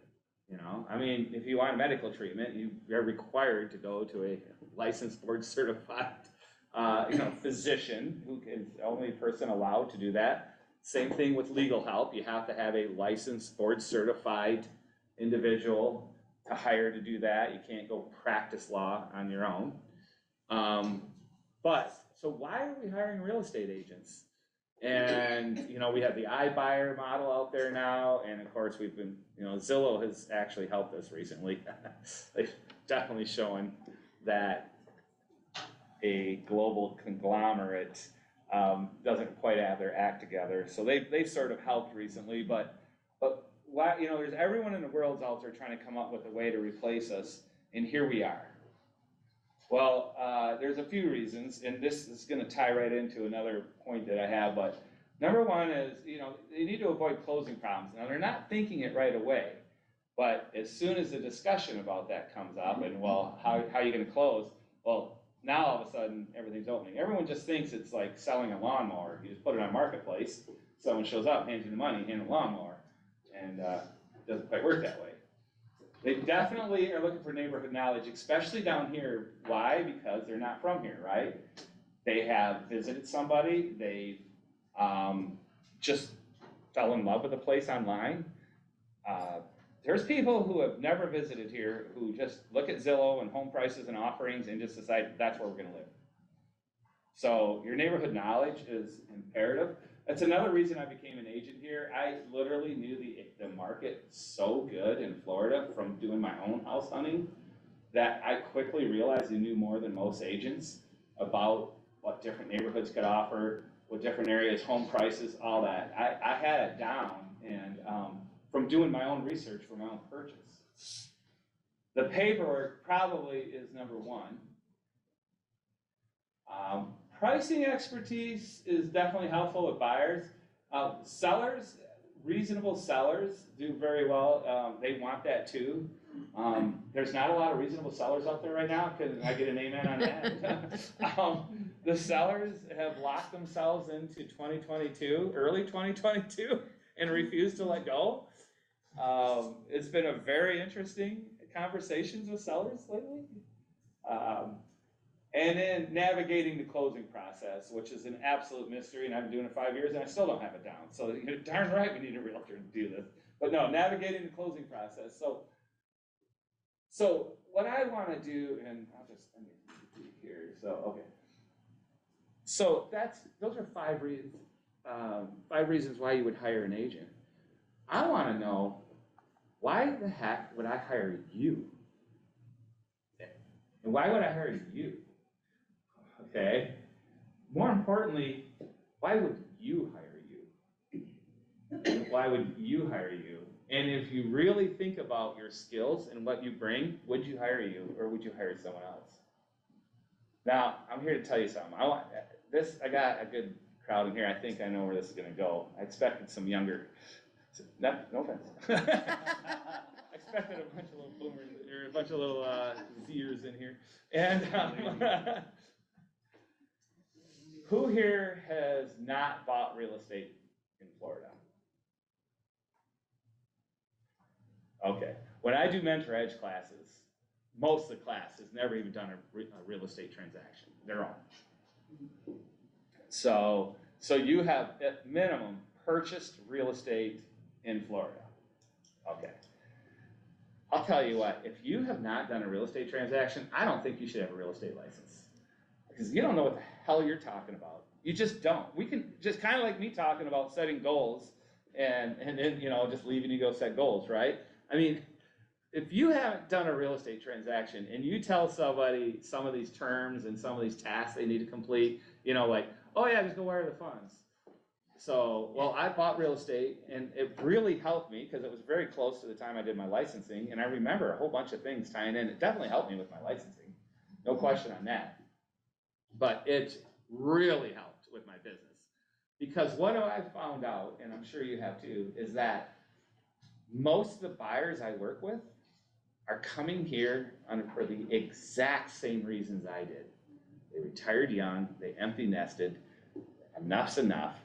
You know, I mean, if you want medical treatment, you're required to go to a licensed board certified, physician who is the only person allowed to do that. Same thing with legal help. You have to have a licensed board certified individual to hire to do that. You can't go practice law on your own. So why are we hiring real estate agents? And, we have the iBuyer model out there now. And of course we've been, Zillow has actually helped us recently. They've definitely shown that a global conglomerate doesn't quite have their act together. So they've sort of helped recently, but why, there's everyone in the world's out there trying to come up with a way to replace us. And here we are. Well, there's a few reasons, and this is going to tie right into another point that I have, but number one is, they need to avoid closing problems. Now, they're not thinking it right away, but as soon as the discussion about that comes up, and well, how are you going to close? Well, now all of a sudden, everything's opening. Everyone just thinks it's like selling a lawnmower. You just put it on Marketplace, someone shows up, hands you the money, hand a lawnmower, and it doesn't quite work that way. They definitely are looking for neighborhood knowledge, especially down here. Why? Because they're not from here, right? They have visited somebody, they just fell in love with the place online. There's people who have never visited here who just look at Zillow and home prices and offerings and just decide that's where we're gonna live. So your neighborhood knowledge is imperative. That's another reason I became an agent here. I literally knew the market so good in Florida from doing my own house hunting that I quickly realized I knew more than most agents about what different neighborhoods could offer, what different areas, home prices, all that. I had it down, and from doing my own research for my own purchase. The paperwork probably is number one. Pricing expertise is definitely helpful with buyers. Sellers, reasonable sellers do very well. They want that too. There's not a lot of reasonable sellers out there right now. Can I get an amen on that? The sellers have locked themselves into 2022, early 2022, and refuse to let go. It's been a very interesting conversations with sellers lately. And then navigating the closing process, which is an absolute mystery, and I've been doing it 5 years and I still don't have it down. So you're darn right we need a realtor to do this. But no, navigating the closing process. So what I want to do, and I'll just end it here. So okay. So those are 5 reasons. 5 reasons why you would hire an agent. I want to know, why the heck would I hire you? And why would I hire you? Okay. More importantly, why would you hire you? And why would you hire you? And if you really think about your skills and what you bring, would you hire you or would you hire someone else? Now, I'm here to tell you something. I got a good crowd in here. I think I know where this is going to go. I expected some younger, no offense. I expected a bunch of little boomers, or a bunch of little Zers in here. And who here has not bought real estate in Florida? Okay. When I do mentor edge classes, most of the class has never even done a real estate transaction. They're on. So you have at minimum purchased real estate in Florida. Okay. I'll tell you what, if you have not done a real estate transaction, I don't think you should have a real estate license. Because you don't know what the hell you're talking about. You just don't. We can just kind of like me talking about setting goals and then, just leaving you go set goals, right? I mean, if you haven't done a real estate transaction and you tell somebody some of these terms and some of these tasks they need to complete, like, oh yeah, just go wire the funds. So, well, I bought real estate and it really helped me because it was very close to the time I did my licensing. And I remember a whole bunch of things tying in. It definitely helped me with my licensing. No question on that. But it really helped with my business. Because what I found out, and I'm sure you have too, is that most of the buyers I work with are coming here for the exact same reasons I did. They retired young, they empty nested, enough's enough.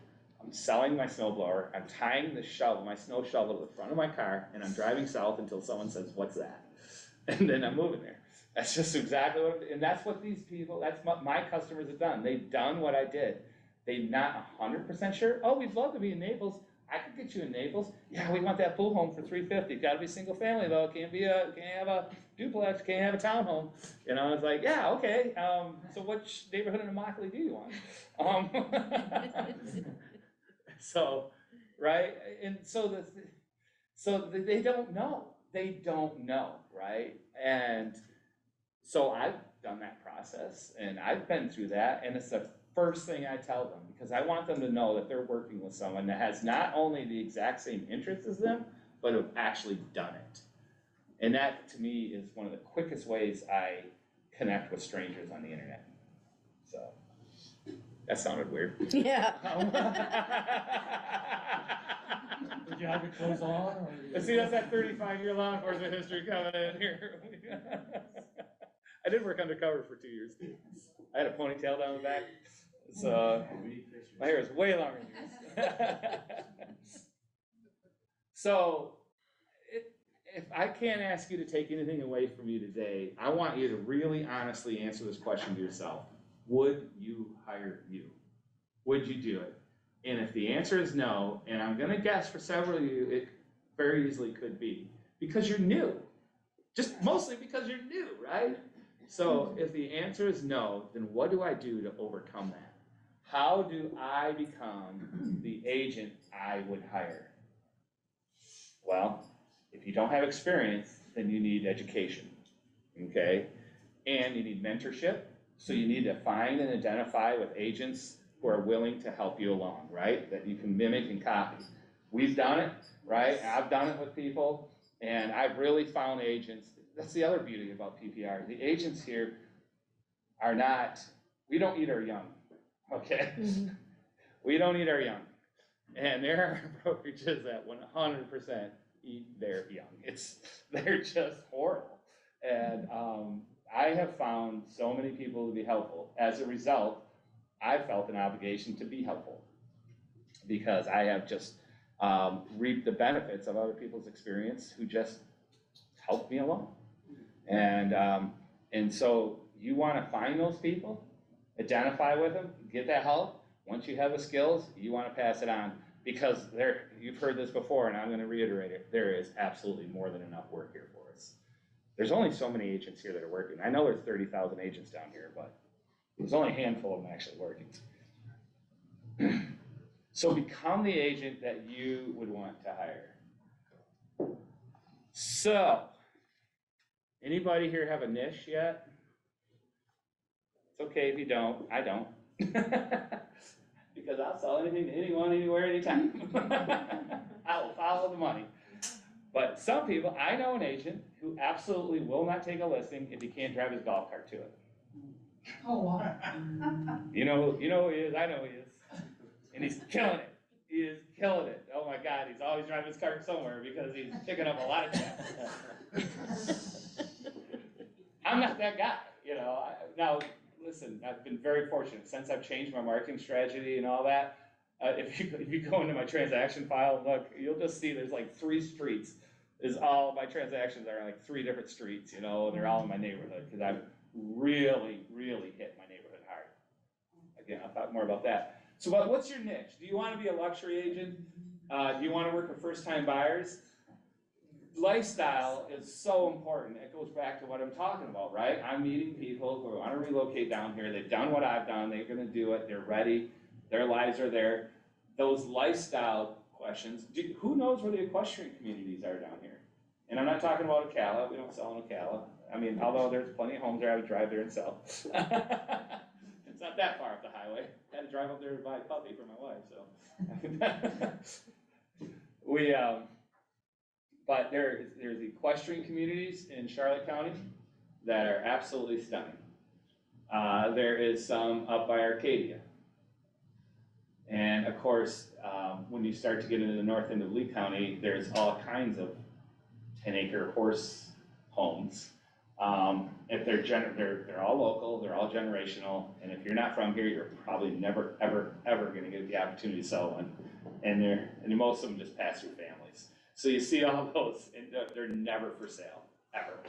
I'm selling my snowblower, I'm tying my snow shovel to the front of my car, and I'm driving south until someone says, what's that? And then I'm moving there. That's just exactly and that's what these people, that's what my customers have done. They've done what I did. They're not 100% sure. Oh, we'd love to be in Naples. I could get you in Naples. Yeah, we want that pool home for $350. Got to be single family though. Can't have a duplex. Can't have a townhome. It's like, yeah, okay. So which neighborhood in Immokalee do you want? So, right, and so they don't know. They don't know, right? And so I've done that process, and I've been through that, and it's the first thing I tell them, because I want them to know that they're working with someone that has not only the exact same interests as them, but have actually done it. And that, to me, is one of the quickest ways I connect with strangers on the internet. So, that sounded weird. Yeah. Did you have your clothes on? Or See, that's that 35-year law enforcement history coming in here. I did work undercover for 2 years, too. I had a ponytail down the back. So my hair is way longer than yours. So if I can't ask you to take anything away from you today, I want you to really honestly answer this question to yourself. Would you hire you? Would you do it? And if the answer is no, and I'm going to guess for several of you, it very easily could be because you're new. Just mostly because you're new, right? So if the answer is no, then what do I do to overcome that? How do I become the agent I would hire? Well, if you don't have experience, then you need education, okay? And you need mentorship, so you need to find and identify with agents who are willing to help you along, right? That you can mimic and copy. We've done it, right? I've done it with people, and I've really found agents. That's the other beauty about PPR. The agents here are not, we don't eat our young, okay? Mm-hmm. We don't eat our young. And there are brokerages that 100% eat their young. They're just horrible. And I have found so many people to be helpful. As a result, I felt an obligation to be helpful because I have just reaped the benefits of other people's experience who just helped me along. And so You wanna find those people, identify with them, get that help. Once you have the skills, you wanna pass it on, because you've heard this before, and I'm gonna reiterate it, there is absolutely more than enough work here for us. There's only so many agents here that are working. I know there's 30,000 agents down here, but there's only a handful of them actually working. So become the agent that you would want to hire. So, anybody here have a niche yet? It's okay if you don't, I don't. Because I'll sell anything to anyone, anywhere, anytime. I will follow the money. But some people, I know an agent who absolutely will not take a listing if he can't drive his golf cart to it. Oh, wow. You know who he is, I know who he is. And he's killing it. He is killing it. Oh my God, he's always driving his cart somewhere because he's picking up a lot of checks. I'm not that guy, you know. Now, listen, I've been very fortunate since I've changed my marketing strategy and all that. If you go into my transaction file and look, you'll just see there's like 3 streets. Is all my transactions are like 3 different streets, you know, and they're all in my neighborhood because I've really, really hit my neighborhood hard. Again, I'll talk more about that. So what's your niche? Do you want to be a luxury agent? Do you want to work with first-time buyers? Lifestyle is so important. It goes back to what I'm talking about, right? I'm meeting people who want to relocate down here. They've done what I've done. They're going to do it. They're ready. Their lives are there. Those lifestyle questions. Who knows where the equestrian communities are down here? And I'm not talking about Ocala. We don't sell in Ocala. I mean, although there's plenty of homes there, I would drive there and sell. It's not that far up the highway. I had to drive up there to buy a puppy for my wife, so. But there's equestrian communities in Charlotte County that are absolutely stunning. There is some up by Arcadia. And of course, when you start to get into the north end of Lee County, there's all kinds of 10-acre horse homes. If they're all local, they're all generational, and if you're not from here, you're probably never, ever, ever gonna get the opportunity to sell one. And most of them just pass through families. So you see all those, and they're never for sale, ever.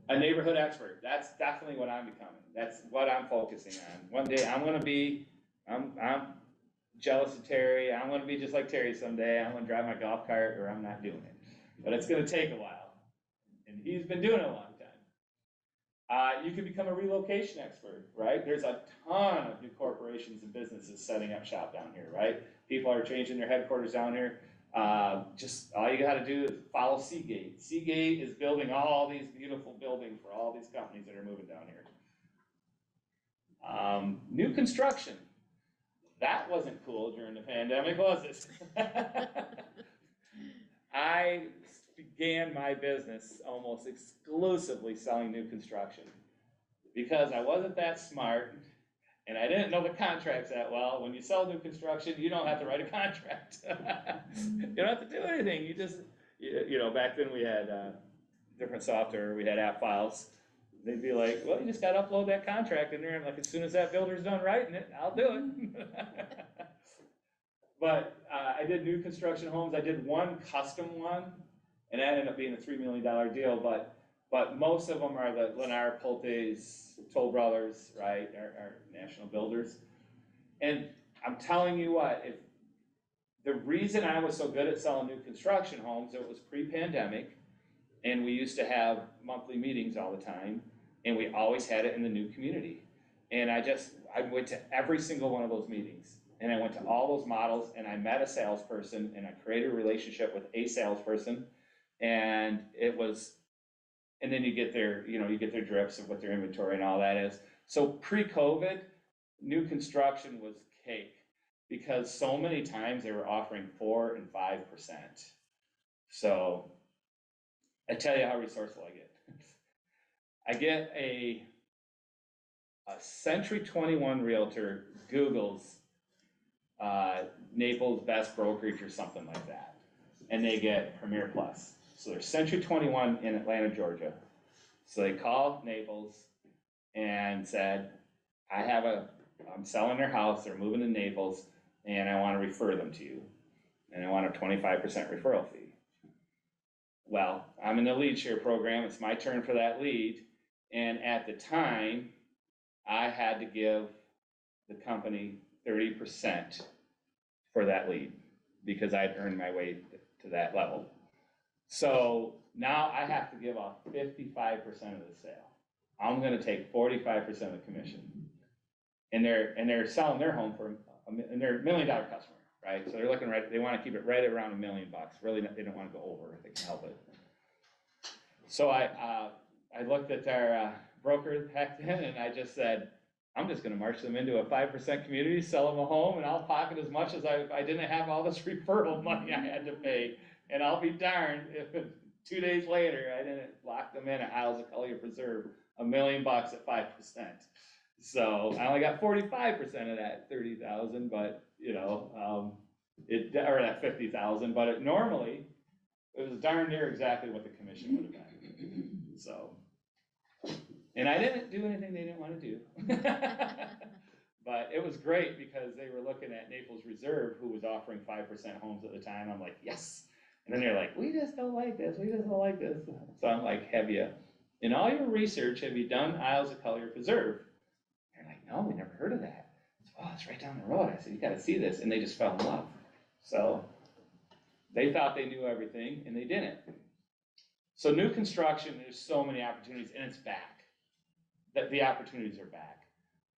A neighborhood expert, that's definitely what I'm becoming. That's what I'm focusing on. One day I'm jealous of Terry. I'm gonna be just like Terry someday. I'm gonna drive my golf cart, or I'm not doing it. But it's gonna take a while. And he's been doing it a long time. You can become a relocation expert, right? There's a ton of new corporations and businesses setting up shop down here, right? People are changing their headquarters down here. Just all you gotta do is follow Seagate. Seagate is building all these beautiful buildings for all these companies that are moving down here. New construction. That wasn't cool during the pandemic, was it? I began my business almost exclusively selling new construction because I wasn't that smart and I didn't know the contracts that well. When you sell new construction, you don't have to write a contract. You don't have to do anything. You just, you know, back then we had different software. We had app files. They'd be like, well, you just got to upload that contract in there. And like, as soon as that builder's done writing it, I'll do it. But I did new construction homes. I did one custom one, and that ended up being a $3 million deal. But most of them are the Lennar, Pulte's, Toll Brothers, right? Our national builders. And I'm telling you what, if the reason I was so good at selling new construction homes, it was pre-pandemic, and we used to have monthly meetings all the time, and we always had it in the new community. And I went to every single one of those meetings. And I went to all those models, and I met a salesperson, and I created a relationship with a salesperson, and then you get their drips of what their inventory and all that is. So pre-COVID, new construction was cake because so many times they were offering 4 and 5%. So I tell you how resourceful I get. I get a Century 21 realtor Googles Naples best brokerage or something like that, and they get Premier Plus. So there's Century 21 in Atlanta, Georgia. So they called Naples and said, I'm selling their house, they're moving to Naples, and I want to refer them to you. And I want a 25% referral fee. well, I'm in the lead share program, it's my turn for that lead. And at the time, I had to give the company 30% for that lead because I'd earned my way to that level. So now I have to give off 55% of the sale. I'm gonna take 45% of the commission. And they're selling their home for, and they're $1 million customer, right? So they're looking right, they wanna keep it right around $1 million. Really, they don't wanna go over if they can help it. So I looked at their broker back then and I just said, I'm just gonna march them into a 5% community, sell them a home, and I'll pocket as much as I didn't have all this referral money I had to pay. And I'll be darned if 2 days later, I didn't lock them in at Isles of Collier Preserve, $1 million at 5%. So I only got 45% of that 30,000, but or that 50,000, but it was darn near exactly what the commission would have been. So, and I didn't do anything they didn't want to do. But it was great because they were looking at Naples Reserve, who was offering 5% homes at the time. I'm like, yes. And then they're like, we just don't like this. We just don't like this. So I'm like, have you, in all your research, have you done Isles of Collier Preserve? They're like, no, we never heard of that. I said, oh, it's right down the road. I said, you got to see this. And they just fell in love. So they thought they knew everything, and they didn't. So new construction, there's so many opportunities, and it's back. The opportunities are back.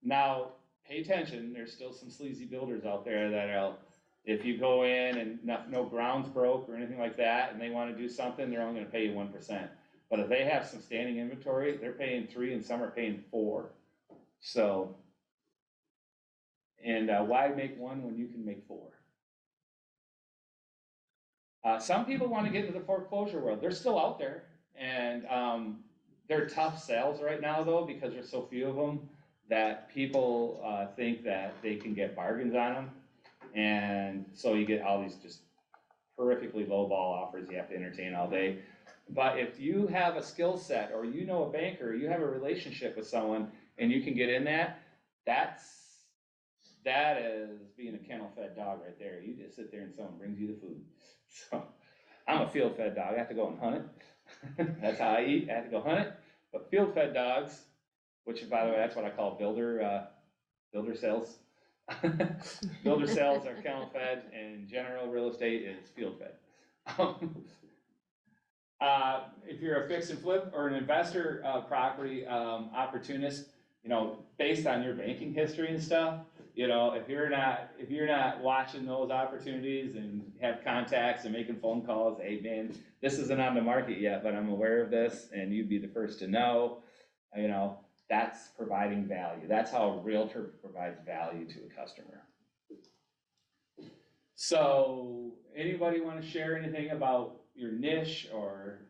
Now, pay attention. There's still some sleazy builders out there that are, if you go in and no ground's broke or anything like that, and they want to do something, they're only going to pay you 1%. But if they have some standing inventory, they're paying 3%, and some are paying 4%. So, and why make 1 when you can make 4? Some people want to get into the foreclosure world. They're still out there, and they're tough sales right now, though, because there's so few of them that people think that they can get bargains on them. And so you get all these just horrifically low ball offers you have to entertain all day. But if you have a skill set, or you know a banker, or you have a relationship with someone, and you can get in that is being a kennel-fed dog right there. You just sit there and someone brings you the food. So I'm a field-fed dog. I have to go and hunt it. That's how I eat. I have to go hunt it. But field-fed dogs, which, by the way, that's what I call builder sales. Builder sales are kennel-fed, and general real estate is field-fed. If you're a fix and flip or an investor property opportunist, based on your banking history and stuff, if you're not watching those opportunities and have contacts and making phone calls, hey man, this isn't on the market yet, but I'm aware of this, and you'd be the first to know, that's providing value. That's how a realtor provides value to a customer. So, anybody want to share anything about your niche, or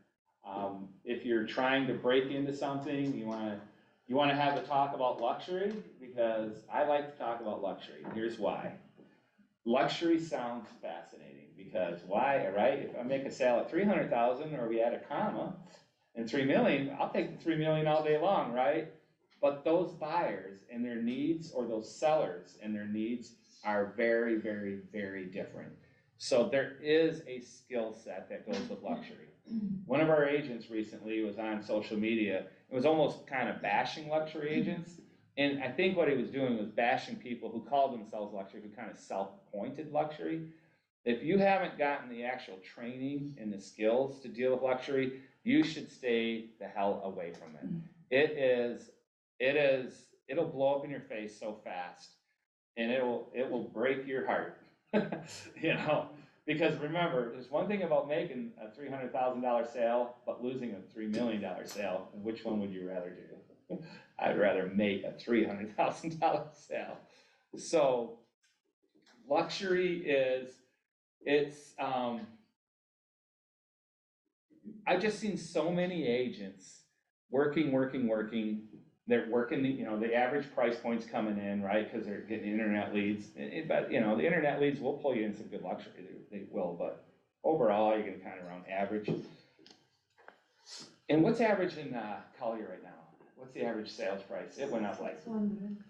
if you're trying to break into something, you want to have a talk about luxury? Because I like to talk about luxury. Here's why. Luxury sounds fascinating because why, right? If I make a sale at $300,000, or we add a comma and $3 million, I'll take the $3 million all day long, right? But those buyers and their needs, or those sellers and their needs, are very, very, very different. So there is a skill set that goes with luxury. One of our agents recently was on social media. It was almost kind of bashing luxury agents. And I think what he was doing was bashing people who called themselves luxury, who kind of self-appointed luxury. If you haven't gotten the actual training and the skills to deal with luxury, you should stay the hell away from it. It'll blow up in your face so fast, and it will break your heart. Because remember, there's one thing about making a $300,000 sale, but losing a $3 million sale. Which one would you rather do? I'd rather make a $300,000 sale. So luxury I've just seen so many agents working. They're working the average price point's coming in, right? Because they're getting internet leads. But the internet leads will pull you in some good luxury. They will, but overall, you're getting kind of around average. And what's average in Collier right now? What's the average sales price? It went up like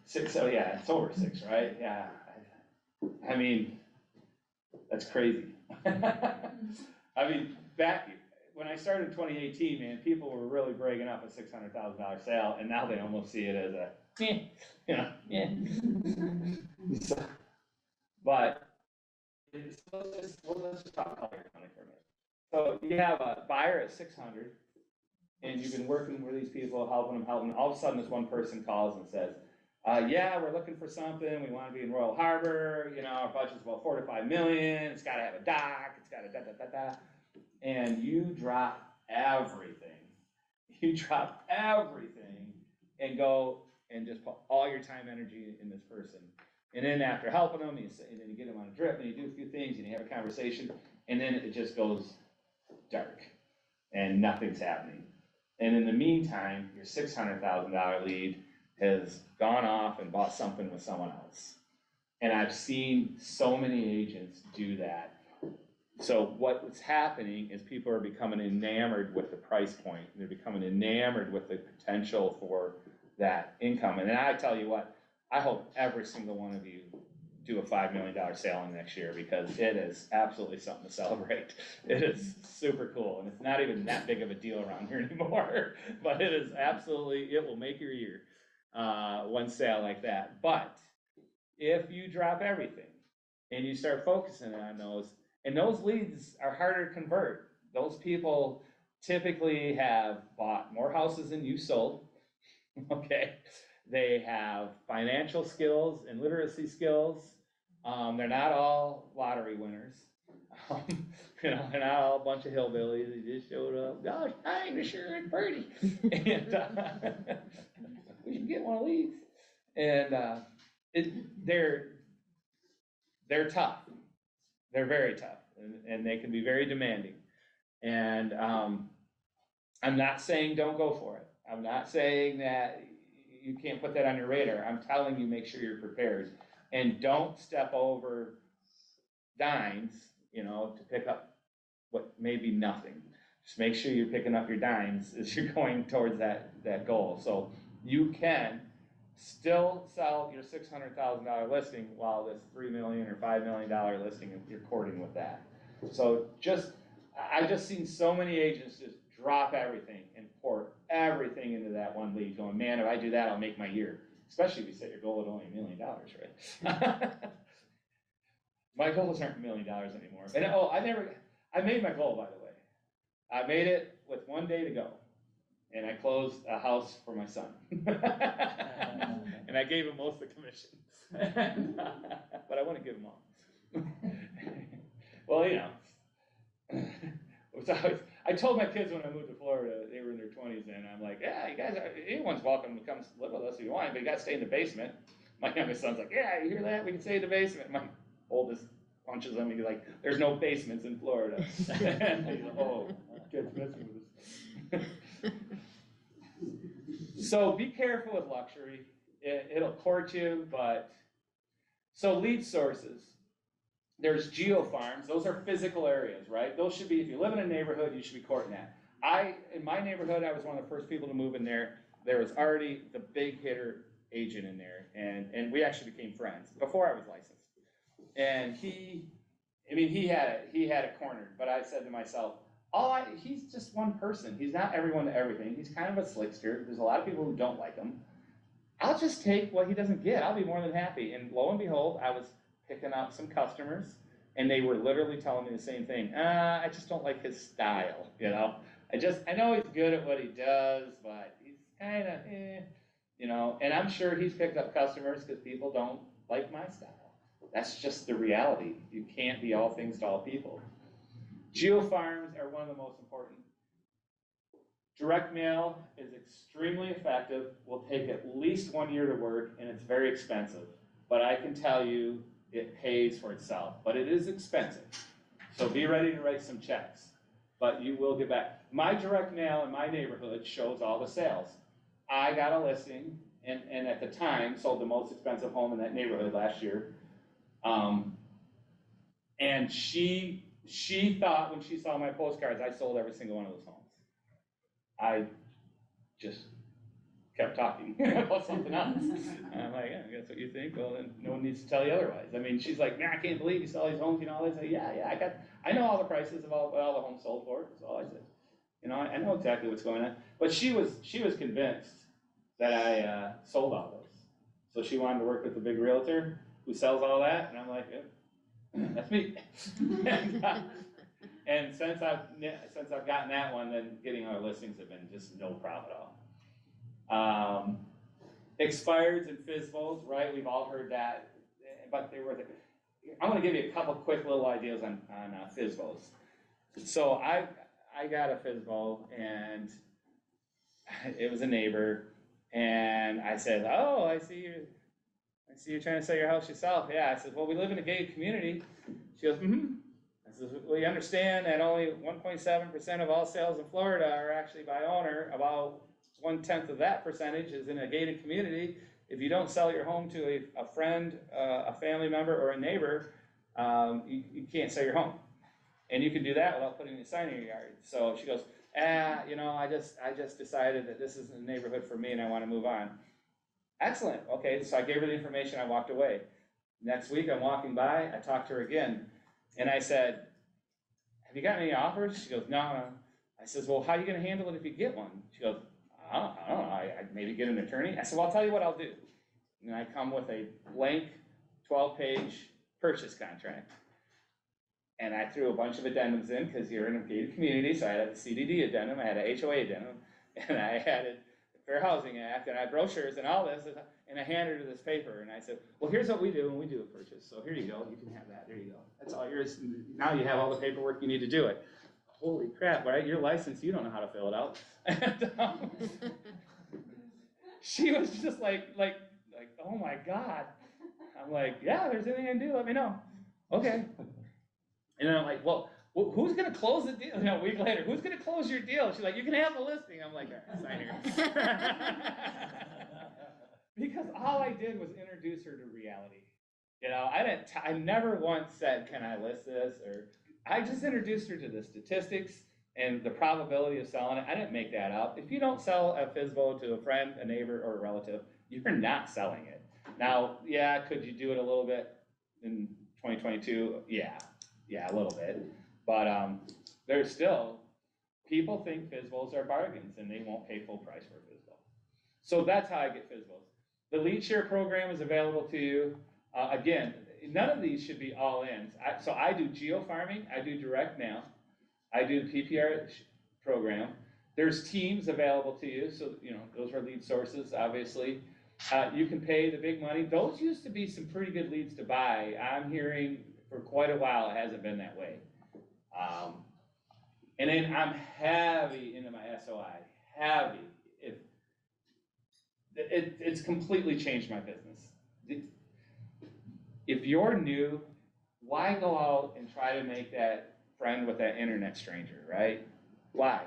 6. Oh yeah, it's over 6, right? Yeah. I mean, that's crazy. I mean, when I started in 2018, man, people were really breaking up a $600,000 sale, and now they almost see it as a, So, but let's just talk color county for a minute. So you have a buyer at 600, and you've been working with these people, helping them. All of a sudden, this one person calls and says, "Yeah, we're looking for something. We want to be in Royal Harbor. Our budget's about $4 to $5 million. It's got to have a dock. It's got to da da da da." And you drop everything. You drop everything and go and just put all your time, energy in this person. And then after helping them, and then you get them on a drip, and you do a few things, and you have a conversation, and then it just goes dark, and nothing's happening. And in the meantime, your $600,000 lead has gone off and bought something with someone else. And I've seen so many agents do that. So what's happening is people are becoming enamored with the price point. They're becoming enamored with the potential for that income. And I tell you what, I hope every single one of you do a $5 million sale in next year, because it is absolutely something to celebrate. It is super cool, and it's not even that big of a deal around here anymore, but it is absolutely, it will make your year, one sale like that. But if you drop everything and you start focusing on those, and those leads are harder to convert. Those people typically have bought more houses than you sold, okay? They have financial skills and literacy skills. They're not all lottery winners. They're not all a bunch of hillbillies that just showed up. Gosh, I'm sure and pretty. And we should get one of these. And they're tough. They're very tough, and they can be very demanding. And I'm not saying don't go for it. I'm not saying that you can't put that on your radar. I'm telling you, make sure you're prepared. And don't step over dimes, to pick up what may be nothing. Just make sure you're picking up your dimes as you're going towards that goal. So you can still sell your $600,000 listing while this $3 million or $5 million listing, you're courting with that. So I've just seen so many agents just drop everything and pour everything into that one lead, going, man, if I do that, I'll make my year. Especially if you set your goal at only $1 million, right? My goals aren't $1 million anymore. And I made my goal, by the way. I made it with 1 day to go. And I closed a house for my son. And I gave him most of the commission. But I want to give him all. Well, it's always, I told my kids when I moved to Florida, they were in their 20s, and I'm like, yeah, you guys anyone's welcome to come live with us if you want, but you got to stay in the basement. My youngest son's like, yeah, you hear that? We can stay in the basement. My oldest punches him, and he's like, there's no basements in Florida. And he's like, oh, kids messing with us. So be careful with luxury. It'll court you, but so lead sources. There's geo farms. Those are physical areas, right? Those should be, if you live in a neighborhood, you should be courting that. In my neighborhood, I was one of the first people to move in there. There was already the big hitter agent in there, and we actually became friends before I was licensed. And he had it cornered, but I said to myself, he's just one person. He's not everyone to everything. He's kind of a slickster. There's a lot of people who don't like him. I'll just take what he doesn't get. I'll be more than happy. And lo and behold, I was picking up some customers, and they were literally telling me the same thing. I just don't like his style, I know he's good at what he does, but he's kind of, and I'm sure he's picked up customers because people don't like my style. That's just the reality. You can't be all things to all people. Geo farms are one of the most important. Direct mail is extremely effective, will take at least 1 year to work, and it's very expensive. But I can tell you, it pays for itself, but it is expensive. So be ready to write some checks, but you will get back. My direct mail in my neighborhood shows all the sales. I got a listing, and at the time, sold the most expensive home in that neighborhood last year. And she thought when she saw my postcards, I sold every single one of those homes. I just kept talking about something else. And I'm like, yeah, that's what you think? Well, then no one needs to tell you otherwise. I mean, she's like, man, I can't believe you sell these homes, all this. I know all the prices of what all the homes sold for. That's all I said. You know, I know exactly what's going on. But she was convinced that I sold all those. So she wanted to work with the big realtor who sells all that, and I'm like, that's me. And since I've gotten that one, then getting our listings have been just no problem at all. Expireds and FSBOs, right? We've all heard that, but they were. I'm going to give you a couple quick little ideas on FSBOs. So I got a FSBO, and it was a neighbor, and I said, "Oh, I see you're trying to sell your house yourself." Yeah, I said, "Well, we live in a gated community." She goes, "Mm-hmm." I said, "Well, you understand that only 1.7% of all sales in Florida are actually by owner. About 1/10 of that percentage is in a gated community. If you don't sell your home to a friend, a family member, or a neighbor, you can't sell your home. And you can do that without putting a sign in your yard." So she goes, you know, I just decided that this isn't a neighborhood for me and I want to move on. Excellent. Okay, so I gave her the information, I walked away. Next week, I'm walking by, I talked to her again, and I said, "Have you got any offers?" She goes, "No." I says, "Well, how are you going to handle it if you get one?" She goes, I don't know, I maybe get an attorney. I said, "Well, I'll tell you what I'll do." And I come with a blank 12-page purchase contract. And I threw a bunch of addendums in, because you're in a gated community, so I had a CDD addendum, I had a HOA addendum, and I had the Fair Housing Act, and I had brochures and all this, and I handed her this paper, and I said, "Well, here's what we do when we do a purchase, so here you go, you can have that, there you go. That's all yours, now you have all the paperwork you need to do it." Holy crap, right? You're licensed, you don't know how to fill it out. And, she was just like, "Oh my God." I'm like, "Yeah, if there's anything I can do, let me know." Okay. And then I'm like, "Well, who's going to close the deal?" You know, a week later, "Who's going to close your deal?" She's like, "You can have the listing." I'm like, "All right, sign here." Because all I did was introduce her to reality. You know, I never once said, "Can I list this?" Or I just introduced her to the statistics and the probability of selling it. I didn't make that up. If you don't sell a FSBO to a friend, a neighbor, or a relative, you're not selling it. Now, yeah, could you do it a little bit in 2022? Yeah, a little bit. But there's still, people think FSBOs are bargains and they won't pay full price for a FSBO. So that's how I get FSBOs. The lead share program is available to you. Again, none of these should be all in. So I do geo-farming, I do direct mail, I do PPR program. There's teams available to you, so you know those are lead sources, obviously. You can pay the big money. Those used to be some pretty good leads to buy. I'm hearing for quite a while it hasn't been that way. And then I'm heavy into my SOI, heavy. It's completely changed my business. If you're new, why go out and try to make that friend with that internet stranger, right? Why?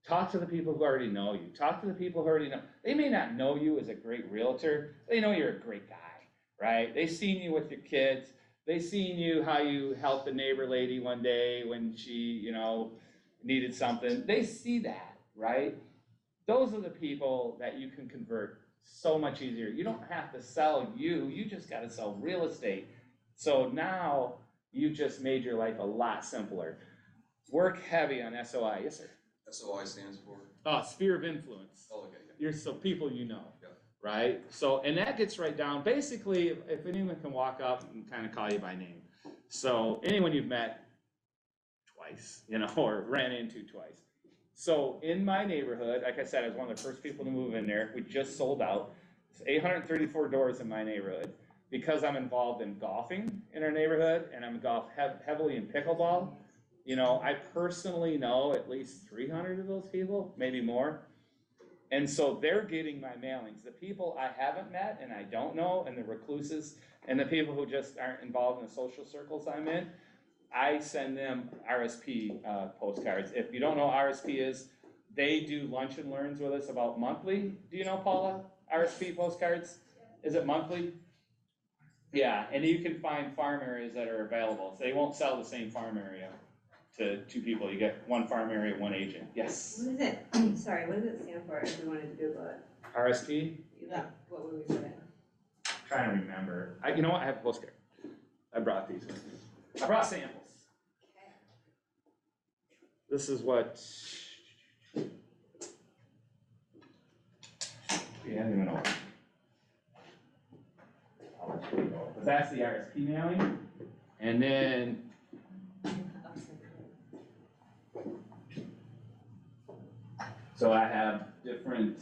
Talk to the people who already know you. Talk to the people who already know. They may not know you as a great realtor. They know you're a great guy, right? They've seen you with your kids. They've seen you, how you helped the neighbor lady one day when she, you know, needed something. They see that, right? Those are the people that you can convert so much easier. You don't have to sell you just got to sell real estate. So now you just made your life a lot simpler. Work heavy on SOI. Yes, sir. SOI stands for? Sphere of influence. Oh, okay. You're so people you know, Yep. right? So, and that gets right down. Basically, if anyone can walk up and kind of call you by name. So anyone you've met twice, you know, or ran into twice. So in my neighborhood, like I said, I was one of the first people to move in there. We just sold out. It's 834 doors in my neighborhood. Because I'm involved in golfing in our neighborhood, and I'm involved heavily in pickleball, you know, I personally know at least 300 of those people, maybe more. And so they're getting my mailings. The people I haven't met and I don't know, and the recluses, and the people who just aren't involved in the social circles I'm in, I send them RSP postcards. If you don't know what RSP is, they do lunch and learns with us about monthly. Do you know, Paula, RSP postcards? Is it monthly? Yeah, and you can find farm areas that are available. So they won't sell the same farm area to two people. You get one farm area, one agent. Yes? What is it? Sorry, what does it stand for if we wanted to Google it? RSP? Yeah, what would we put in? Trying to remember. You know what? I have a postcard. I brought these with me. I brought samples. this is what. Yeah, I don't even know. I'll let you know. But that's the RSP mailing. And then so I have different.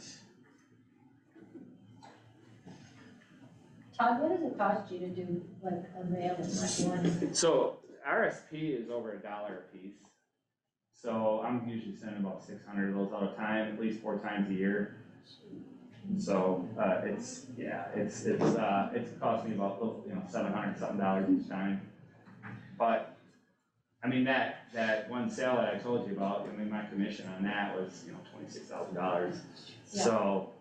Todd, what does it cost you to do like a mail like one? So RSP is over $1 a piece. So I'm usually sending about 600 of those all the time, at least 4 times a year. So it's cost me about $700 something each time. But I mean that one sale that I told you about, I mean my commission on that was $26,000. Yeah. So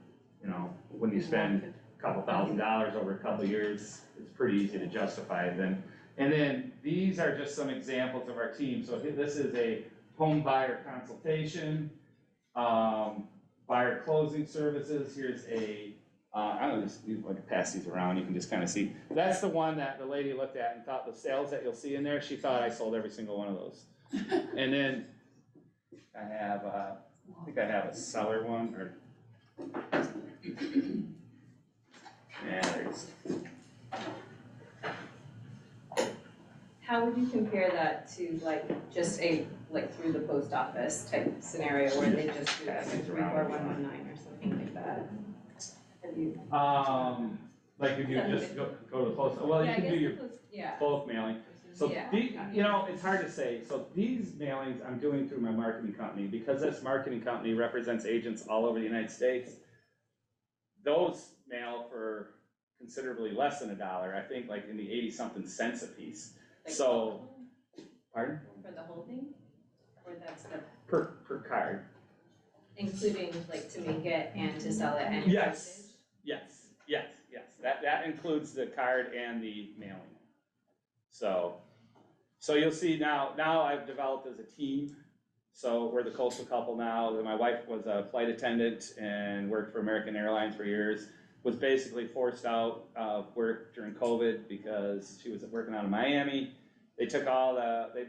when you spend a couple $1,000s over a couple of years, it's pretty easy to justify then. And then these are just some examples of our team. So this is a home buyer consultation, buyer closing services. Here's a, I'm gonna just pass these around, you can just kind of see. That's the one that the lady looked at and thought the sales that you'll see in there, she thought I sold every single one of those. And then I have, I think I have a seller one, or, yeah, there's. How would you compare that to like just a, like through the post office type scenario where they just do like a 34119 or something like that? Have you? Like if you just go to the post, well, you Yeah, I can guess do your the post, yeah. bulk mailing. So Yeah. it's hard to say. So these mailings I'm doing through my marketing company, because this marketing company represents agents all over the United States. Those mail for considerably less than $1. I think like in the 80-something cents a piece. Like So, pardon? for the whole thing? Or that's the, Per card. including like to make it and to sell it and your postage? Yes. That includes the card and the mailing. So you'll see now I've developed as a team. So we're the coastal couple now. My wife was a flight attendant and worked for American Airlines for years. Was basically forced out of work during COVID because she was working out of Miami. They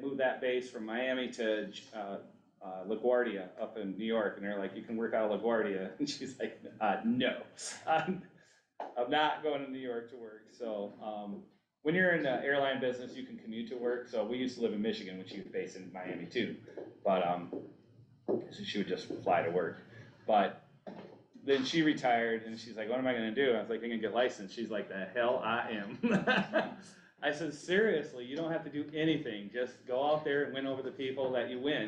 moved that base from Miami to LaGuardia up in New York, and they're like, you can work out of LaGuardia. And she's like, no, I'm not going to New York to work. So when you're in the airline business, you can commute to work. So we used to live in Michigan when she was based in Miami too, but so she would just fly to work. But then she retired and she's like, what am I gonna do? I was like, I'm gonna get licensed. She's like, the hell I am. I said, seriously, you don't have to do anything. Just go out there and win over the people that you win.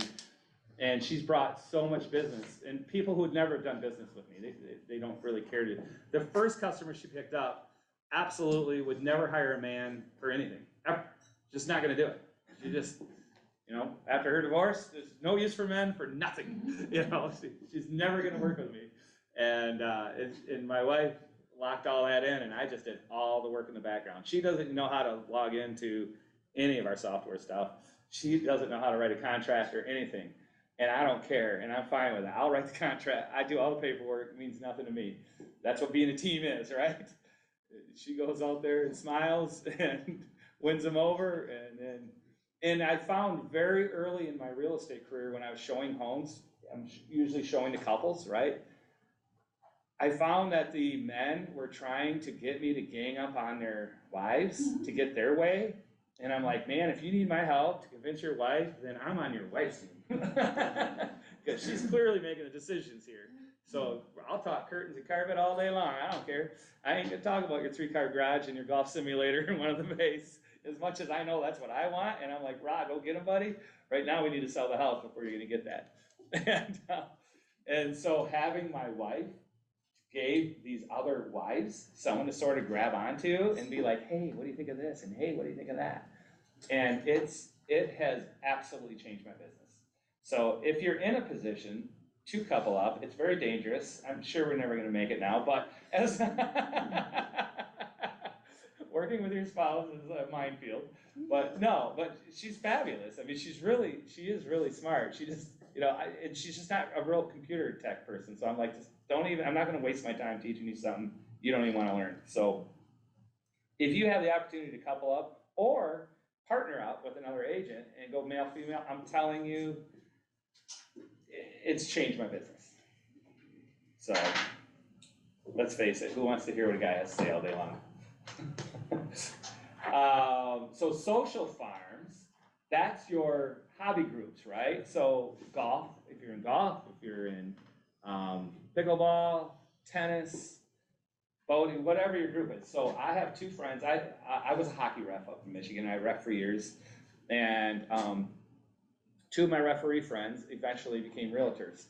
And she's brought so much business, and people who had never done business with me, they don't really care to. The first customer she picked up absolutely would never hire a man for anything, ever. Just not gonna do it. She just, after her divorce, there's no use for men for nothing. She's never gonna work with me. And my wife locked all that in, and I just did all the work in the background. She doesn't know how to log into any of our software stuff. She doesn't know how to write a contract or anything. And I don't care, and I'm fine with it. I'll write the contract. I do all the paperwork. It means nothing to me. That's what being a team is, right? She goes out there and smiles and wins them over. And I found very early in my real estate career when I was showing homes, I'm usually showing to couples, right? I found that the men were trying to get me to gang up on their wives to get their way. And I'm like, man, if you need my help to convince your wife, then I'm on your wife's team. Because she's clearly making the decisions here. So I'll talk curtains and carpet all day long. I don't care. I ain't gonna talk about your 3-car garage and your golf simulator in one of the bays. As much as I know that's what I want. And I'm like, Rod, go get him, buddy. Right now we need to sell the house before you're gonna get that. And so having my wife gave these other wives someone to sort of grab onto and be like, hey, what do you think of this? And hey, what do you think of that? And it has absolutely changed my business. So if you're in a position to couple up, it's very dangerous. I'm sure we're never gonna make it now, but as working with your spouse is a minefield. But she's fabulous. I mean, she is really smart. She just, and she's just not a real computer tech person. So I'm like, just I'm not gonna waste my time teaching you something you don't even wanna learn. So if you have the opportunity to couple up or partner up with another agent and go male, female, I'm telling you, it's changed my business. So, let's face it, who wants to hear what a guy has to say all day long? So social farms, that's your hobby groups, right? So golf, if you're in golf, if you're in pickleball, tennis, boating, whatever your group is. So I have two friends. I was a hockey ref up in Michigan. I ref for years, and two of my referee friends eventually became realtors.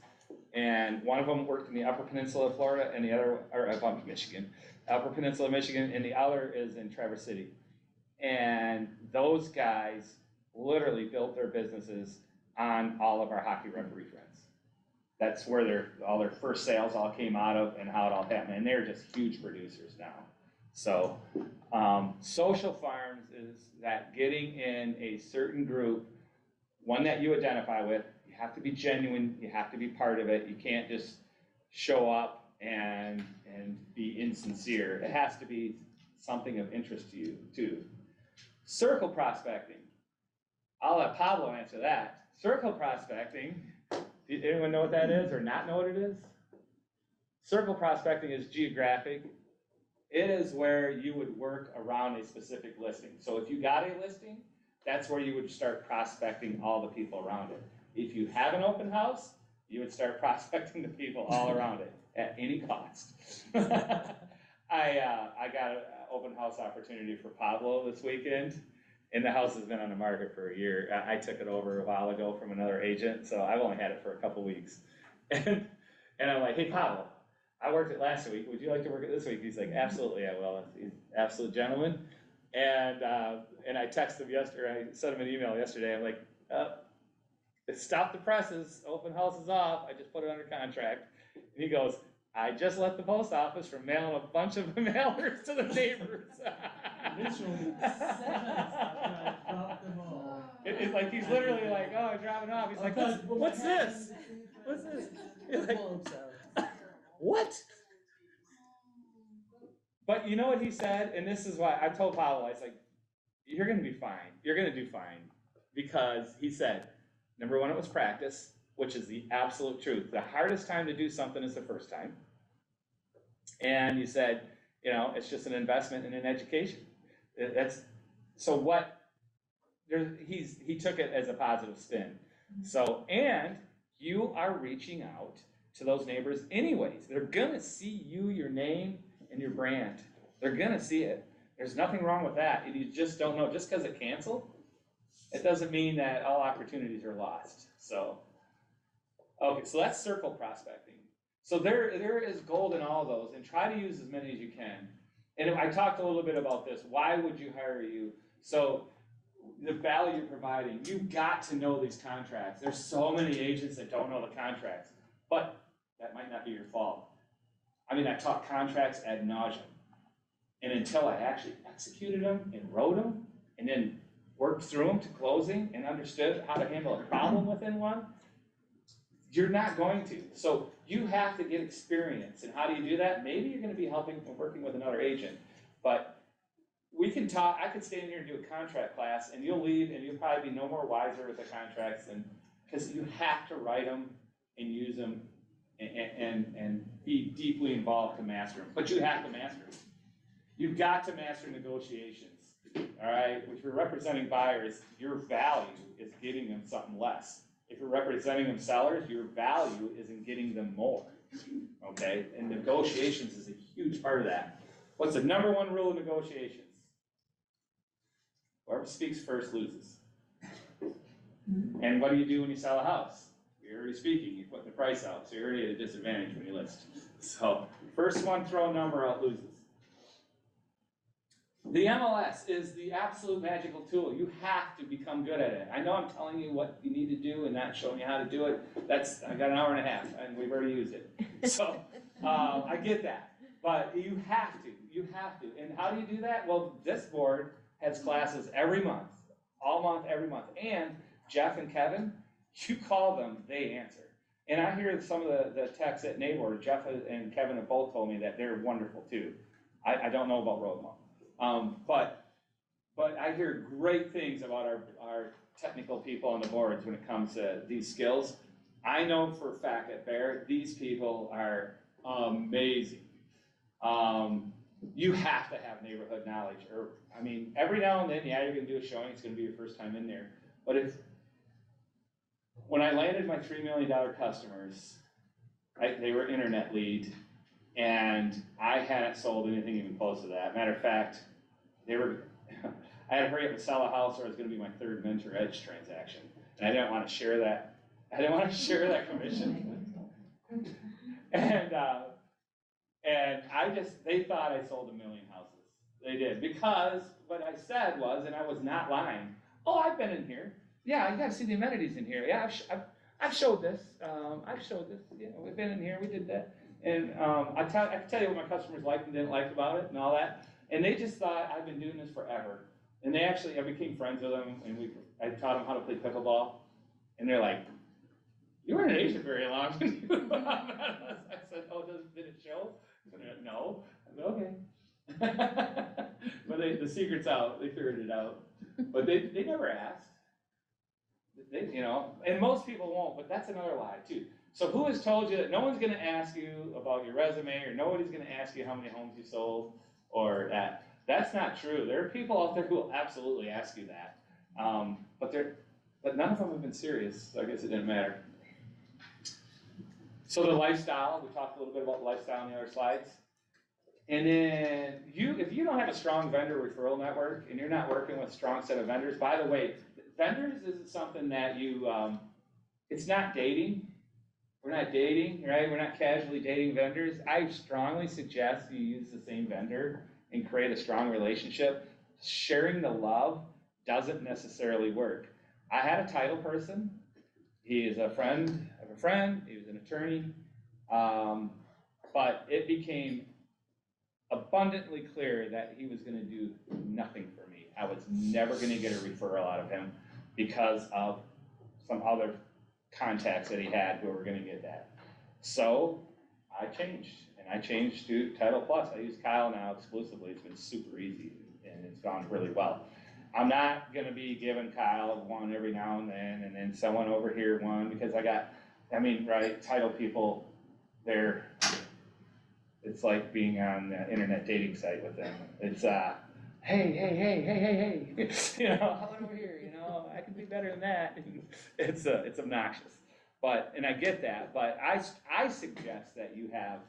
And one of them worked in the Upper Peninsula of Florida, and the other, or Michigan, Upper Peninsula of Michigan, and the other is in Traverse City. And those guys literally built their businesses on all of our hockey referee friends. That's where all their first sales all came out of and how it all happened. And they're just huge producers now. So social farms is that getting in a certain group, one that you identify with. You have to be genuine, you have to be part of it. You can't just show up and be insincere. It has to be something of interest to you too. Circle prospecting. I'll let Pablo answer that. Circle prospecting, anyone know what that is or not know what it is? Circle prospecting is geographic. It is where you would work around a specific listing. So if you got a listing, that's where you would start prospecting all the people around it. If you have an open house, you would start prospecting the people all around it at any cost. I got an open house opportunity for Pablo this weekend, and the house has been on the market for a year. I took it over a while ago from another agent, so I've only had it for a couple weeks. And I'm like, hey, Pablo, I worked it last week. Would you like to work it this week? He's like, absolutely, I will. He's an absolute gentleman. And I texted him yesterday. I sent him an email yesterday. I'm like, stop the presses. Open house is off. I just put it under contract. And he goes, I just left the post office from mailing a bunch of mailers to the neighbors. Literally 7 after I dropped them all. It's like he's literally like, oh, I'm dropping off. He's like, what's this? What's this? He's like, what? But you know what he said? And this is why I told Pablo, I was like, you're going to be fine. You're going to do fine. Because he said, number one, it was practice, which is the absolute truth. The hardest time to do something is the first time. And you said, it's just an investment in an education. He took it as a positive spin. So, and you are reaching out to those neighbors anyways. They're gonna see you, your name, and your brand. They're gonna see it. There's nothing wrong with that. And you just don't know. Just because it canceled, it doesn't mean that all opportunities are lost. So, okay, so that's circle prospecting. So there is gold in all of those, and try to use as many as you can. And I talked a little bit about this. Why would you hire you? So the value you're providing, you've got to know these contracts. There's so many agents that don't know the contracts, but that might not be your fault. I mean, I taught contracts ad nauseum. And until I actually executed them and wrote them, and then worked through them to closing and understood how to handle a problem within one, you're not going to. So you have to get experience. And how do you do that? Maybe you're going to be helping and working with another agent, but we can talk. I could stand here and do a contract class, and you'll leave, and you'll probably be no more wiser with the contracts, because you have to write them and use them and be deeply involved to master them. But you have to master them. You've got to master negotiations. All right. If you're representing buyers, your value is getting them something less. If you're representing them sellers, your value is in getting them more. Okay. And negotiations is a huge part of that. What's the number one rule of negotiations? Whoever speaks first loses. And what do you do when you sell a house? You're already speaking, you're putting the price out, so you're already at a disadvantage when you list. So, first one, throw a number out, loses. The MLS is the absolute magical tool. You have to become good at it. I know I'm telling you what you need to do and not showing you how to do it. I got an hour and a half, and we've already used it. So, I get that. But you have to. And how do you do that? Well, this board has classes every month, all month, every month. And Jeff and Kevin, you call them, they answer. And I hear some of the techs at Neighbor, Jeff and Kevin have both told me that they're wonderful too. I don't know about Roadmall. But I hear great things about our technical people on the boards when it comes to these skills. I know for a fact at Bear, these people are amazing. You have to have neighborhood knowledge, or, I mean, every now and then, yeah, you're gonna do a showing, it's gonna be your first time in there. But when I landed my $3 million customers, they were internet lead, and I hadn't sold anything even close to that. Matter of fact, I had to hurry up and sell a house or it was gonna be my third Mentor Edge transaction. And I didn't wanna share that, commission. And they thought I sold 1 million houses. They did, because what I said was, and I was not lying, oh, I've been in here. Yeah, you gotta see the amenities in here. Yeah, I've showed this. Yeah, we've been in here, we did that. And I can tell you what my customers liked and didn't like about it and all that. And they just thought I've been doing this forever. And I became friends with them, and I taught them how to play pickleball. And they're like, you weren't in Asia very long. I said, oh, did it show? No. I said, okay. But the secret's out. They figured it out. But they never asked. And most people won't, but that's another lie too. So who has told you that no one's gonna ask you about your resume, or nobody's gonna ask you how many homes you sold, or that? That's not true. There are people out there who will absolutely ask you that. But none of them have been serious, so I guess it didn't matter. So the lifestyle, we talked a little bit about the lifestyle on the other slides. And then if you don't have a strong vendor referral network and you're not working with a strong set of vendors, by the way, vendors isn't something that it's not dating. We're not dating, right? We're not casually dating vendors. I strongly suggest you use the same vendor and create a strong relationship. Sharing the love doesn't necessarily work. I had a title person. He is a friend of a friend. He was an attorney. But it became abundantly clear that he was going to do nothing for me. I was never going to get a referral out of him because of some other contacts that he had who were going to get that. So I changed, and I changed to Title Plus. I use Kyle now exclusively. It's been super easy, and it's gone really well. I'm not going to be giving Kyle one every now and then someone over here one, because title people, it's like being on the internet dating site with them. It's, hey, how about over here, I can do better than that. It's obnoxious. And I get that, but I suggest that you have,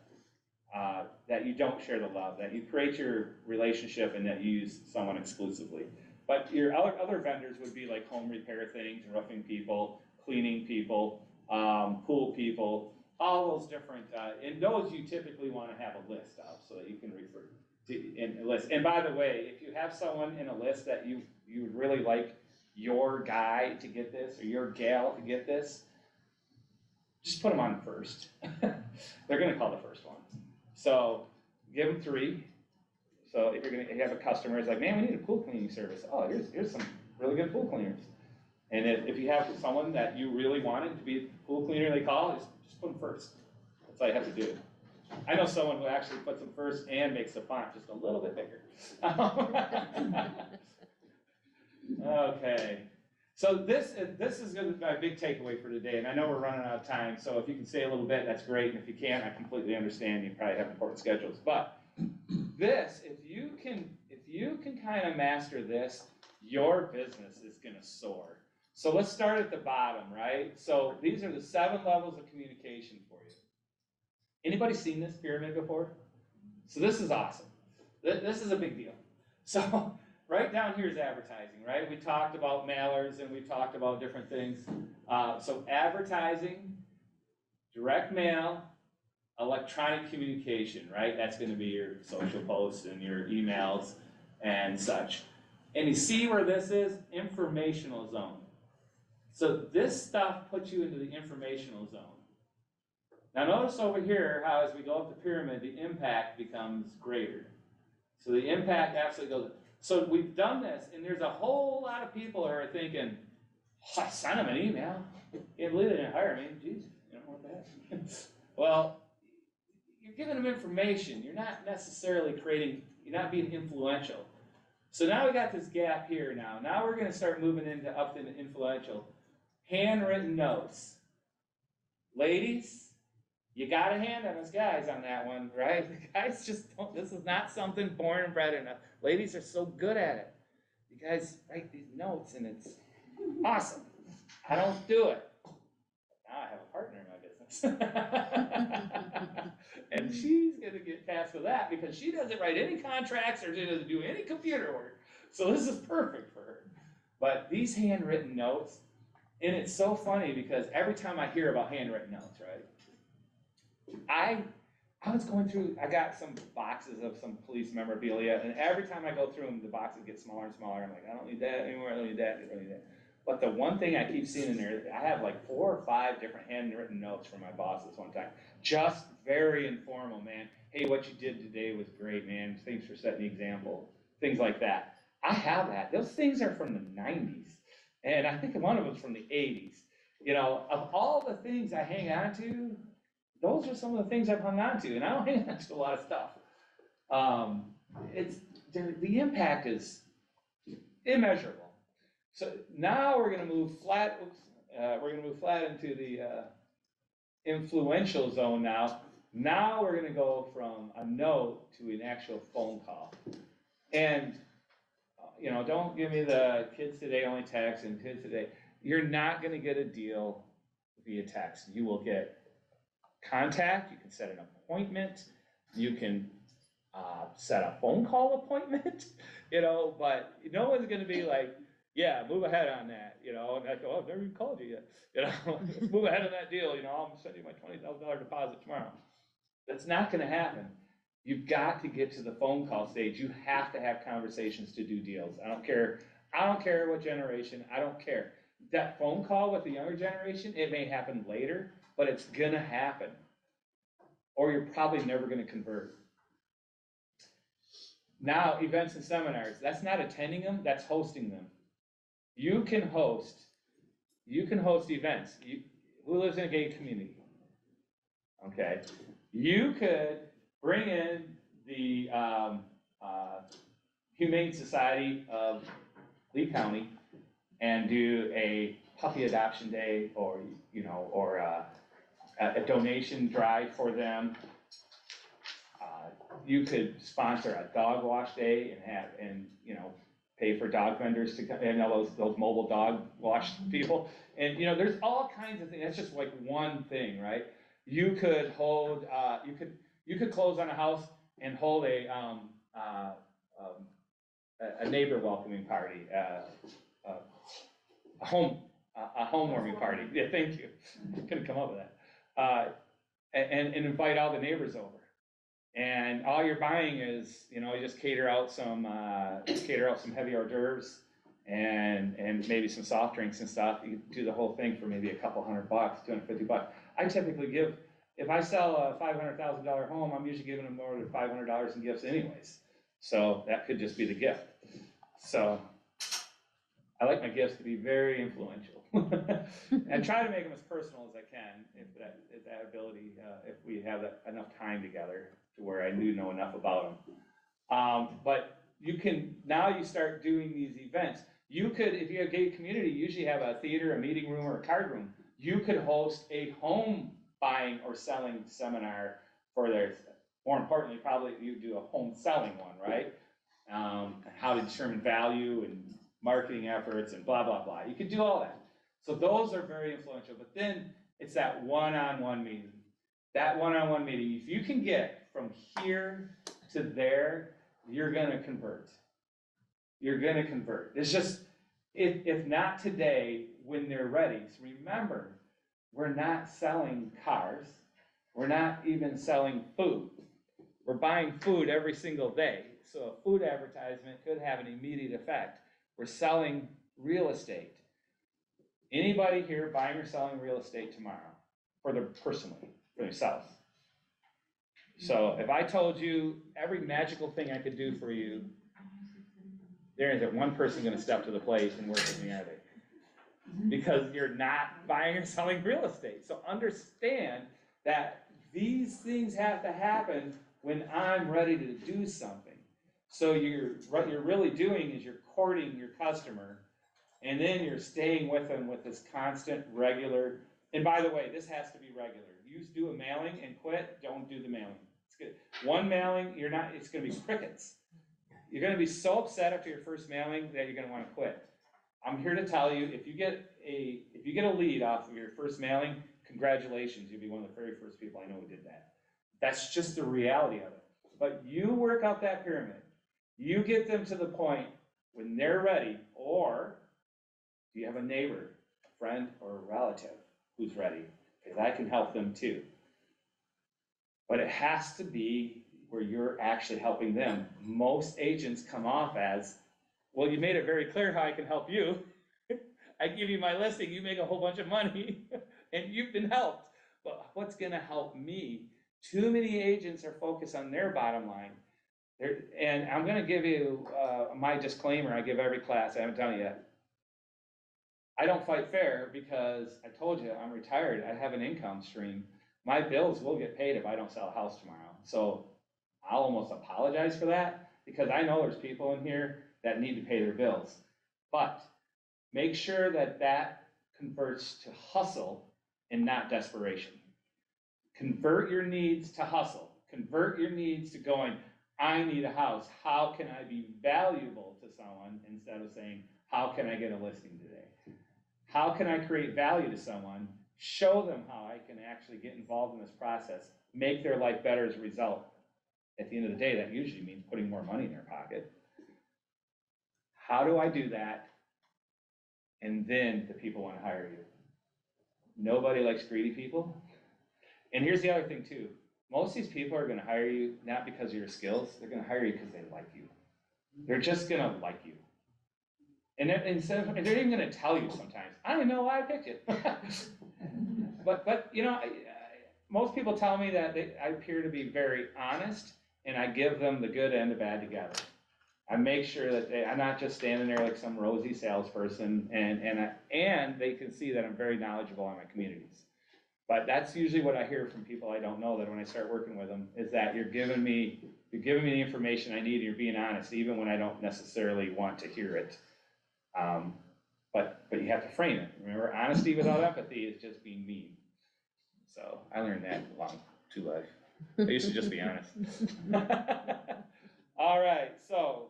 that you don't share the love, that you create your relationship and that you use someone exclusively. But your other vendors would be like home repair things, roofing people, cleaning people, pool people, all those different, and those you typically want to have a list of so that you can refer to in a list. And by the way, if you have someone in a list that you would really like your guy to get this or your gal to get this, just put them on first. They're going to call the first one. So give them 3. So if you have a customer, it's like, man, we need a pool cleaning service. Oh, here's some really good pool cleaners. And if you have someone that you really wanted to be a pool cleaner, they call, just put them first. That's all you have to do. I know someone who actually puts them first and makes the font just a little bit bigger. Okay. So this is going to be my big takeaway for today, and I know we're running out of time, so if you can stay a little bit, that's great, and if you can't, I completely understand. You probably have important schedules. But this, if you can kind of master this, your business is going to soar. So let's start at the bottom, right? So these are the 7 levels of communication for you. Anybody seen this pyramid before? So this is awesome. This is a big deal. So right down here is advertising, right? We talked about mailers and we talked about different things. So advertising, direct mail, electronic communication, right? That's going to be your social posts and your emails and such. And you see where this is? Informational zone. So this stuff puts you into the informational zone. Now notice over here how as we go up the pyramid, the impact becomes greater. So the impact absolutely goes. So we've done this, and there's a whole lot of people who are thinking, oh, I sent them an email. Can't believe they didn't hire me. Jeez, what the heck? Well, you're giving them information. You're not necessarily you're not being influential. So now we got this gap here now. Now we're going to start moving up into influential. Handwritten notes. ladies, you got a hand on us guys on that one, right? The guys just don't, this is not something born and bred enough. Ladies are so good at it. You guys write these notes and it's awesome. I don't do it. Now I have a partner in my business. And she's gonna get tasked with that because she doesn't write any contracts or she doesn't do any computer work. So this is perfect for her. But these handwritten notes, and it's so funny because every time I hear about handwritten notes, right? I was going through, I got some boxes of some police memorabilia, and every time I go through them, the boxes get smaller and smaller. I'm like, I don't need that anymore, I don't need that, I don't need that. But the one thing I keep seeing in there, I have like 4 or 5 different handwritten notes from my boss this one time. Just very informal, man. Hey, what you did today was great, man. Thanks for setting the example. Things like that. I have that. Those things are from the 90s. And I think one of them's from the 80s. You know, of all the things I hang on to, those are some of the things I've hung on to. And I don't hang on to a lot of stuff. The impact is immeasurable. So now we're going to move flat. We're going to move flat into the influential zone now. Now we're going to go from a note to an actual phone call. And you know, don't give me the kids today only text and kids today. You're not going to get a deal via text. You will get contact. You can set an appointment. You can set a phone call appointment. You know, but no one's going to be like, yeah, move ahead on that, you know, and I go, oh, I've never even called you yet, you know, let's move ahead on that deal, you know, I'm gonna send you my $20,000 deposit tomorrow. That's not gonna happen. You've got to get to the phone call stage. You have to have conversations to do deals. I don't care what generation, I don't care. That phone call with the younger generation, it may happen later, but it's gonna happen. Or you're probably never gonna convert. Now, events and seminars, that's not attending them, that's hosting them. You can host events. Who lives in a gay community? Okay. You could bring in the Humane Society of Lee County and do a puppy adoption day, or you know, or a donation drive for them. You could sponsor a dog wash day and you know, pay for dog vendors to come, and those mobile dog wash people. And you know, there's all kinds of things. That's just like one thing, right? You could hold, you could close on a house and hold a neighbor welcoming party, a homewarming party. Yeah, thank you. Couldn't come up with that. And invite all the neighbors over. And all you're buying is, you know, you just cater out some heavy hors d'oeuvres and maybe some soft drinks and stuff. You can do the whole thing for maybe a couple $100, $250. I typically give, if I sell a $500,000 home, I'm usually giving them more than $500 in gifts anyways. So that could just be the gift. So I like my gifts to be very influential. And try to make them as personal as I can, if that ability, if we have enough time together to where I do know enough about them. But you can, now you start doing these events. You could, if you have a gay community, you usually have a theater, a meeting room, or a card room. You could host a home buying or selling seminar for their, more importantly, probably you do a home selling one, right? How to determine value and marketing efforts and blah, blah, blah. You could do all that. So those are very influential, but then it's that one-on-one meeting. That one-on-one meeting, if you can get from here to there, you're gonna convert. You're gonna convert. It's just, if not today, when they're ready. So remember, we're not selling cars. We're not even selling food. We're buying food every single day. So a food advertisement could have an immediate effect. We're selling real estate. Anybody here buying or selling real estate tomorrow personally, for themselves? So if I told you every magical thing I could do for you, there isn't one person gonna step to the plate and work with me, are they? Because you're not buying or selling real estate. So understand that these things have to happen when I'm ready to do something. So what you're really doing is you're courting your customer, and then you're staying with them with this constant, regular And by the way, this has to be regular. You do a mailing and quit, don't do the mailing. It's good. One mailing, it's gonna be crickets. You're gonna be so upset after your first mailing that you're gonna wanna quit. I'm here to tell you, if you get a lead off of your first mailing, congratulations, you'll be one of the very first people I know who did that. That's just the reality of it. But you work out that pyramid. You get them to the point when they're ready, or do you have a neighbor, a friend, or a relative who's ready? Because I can help them too. But it has to be where you're actually helping them. Most agents come off as, well, you made it very clear how I can help you. I give you my listing, you make a whole bunch of money, and you've been helped. But what's gonna help me? Too many agents are focused on their bottom line. And I'm gonna give you my disclaimer I give every class, I haven't done it yet. I don't fight fair because I told you, I'm retired, I have an income stream. My bills will get paid if I don't sell a house tomorrow. So I'll almost apologize for that because I know there's people in here that need to pay their bills. But make sure that that converts to hustle and not desperation. Convert your needs to hustle. Convert your needs to going, I need a house. How can I be valuable to someone instead of saying, how can I get a listing today? How can I create value to someone? Show them how I can actually get involved in this process, make their life better as a result. At the end of the day, that usually means putting more money in their pocket. How do I do that? And then the people want to hire you. Nobody likes greedy people. And here's the other thing too. Most of these people are gonna hire you not because of your skills, they're gonna hire you because they like you. They're just gonna like you. And they're even gonna tell you sometimes, I don't know why I picked you. but you know, most people tell me that I appear to be very honest, and I give them the good and the bad together. I make sure that I'm not just standing there like some rosy salesperson, and they can see that I'm very knowledgeable on my communities. But that's usually what I hear from people I don't know, that when I start working with them, is that you're giving me the information I need, and you're being honest, even when I don't necessarily want to hear it. But you have to frame it. Remember, honesty without empathy is just being mean. So I learned that along to life. I used to just be honest. All right, so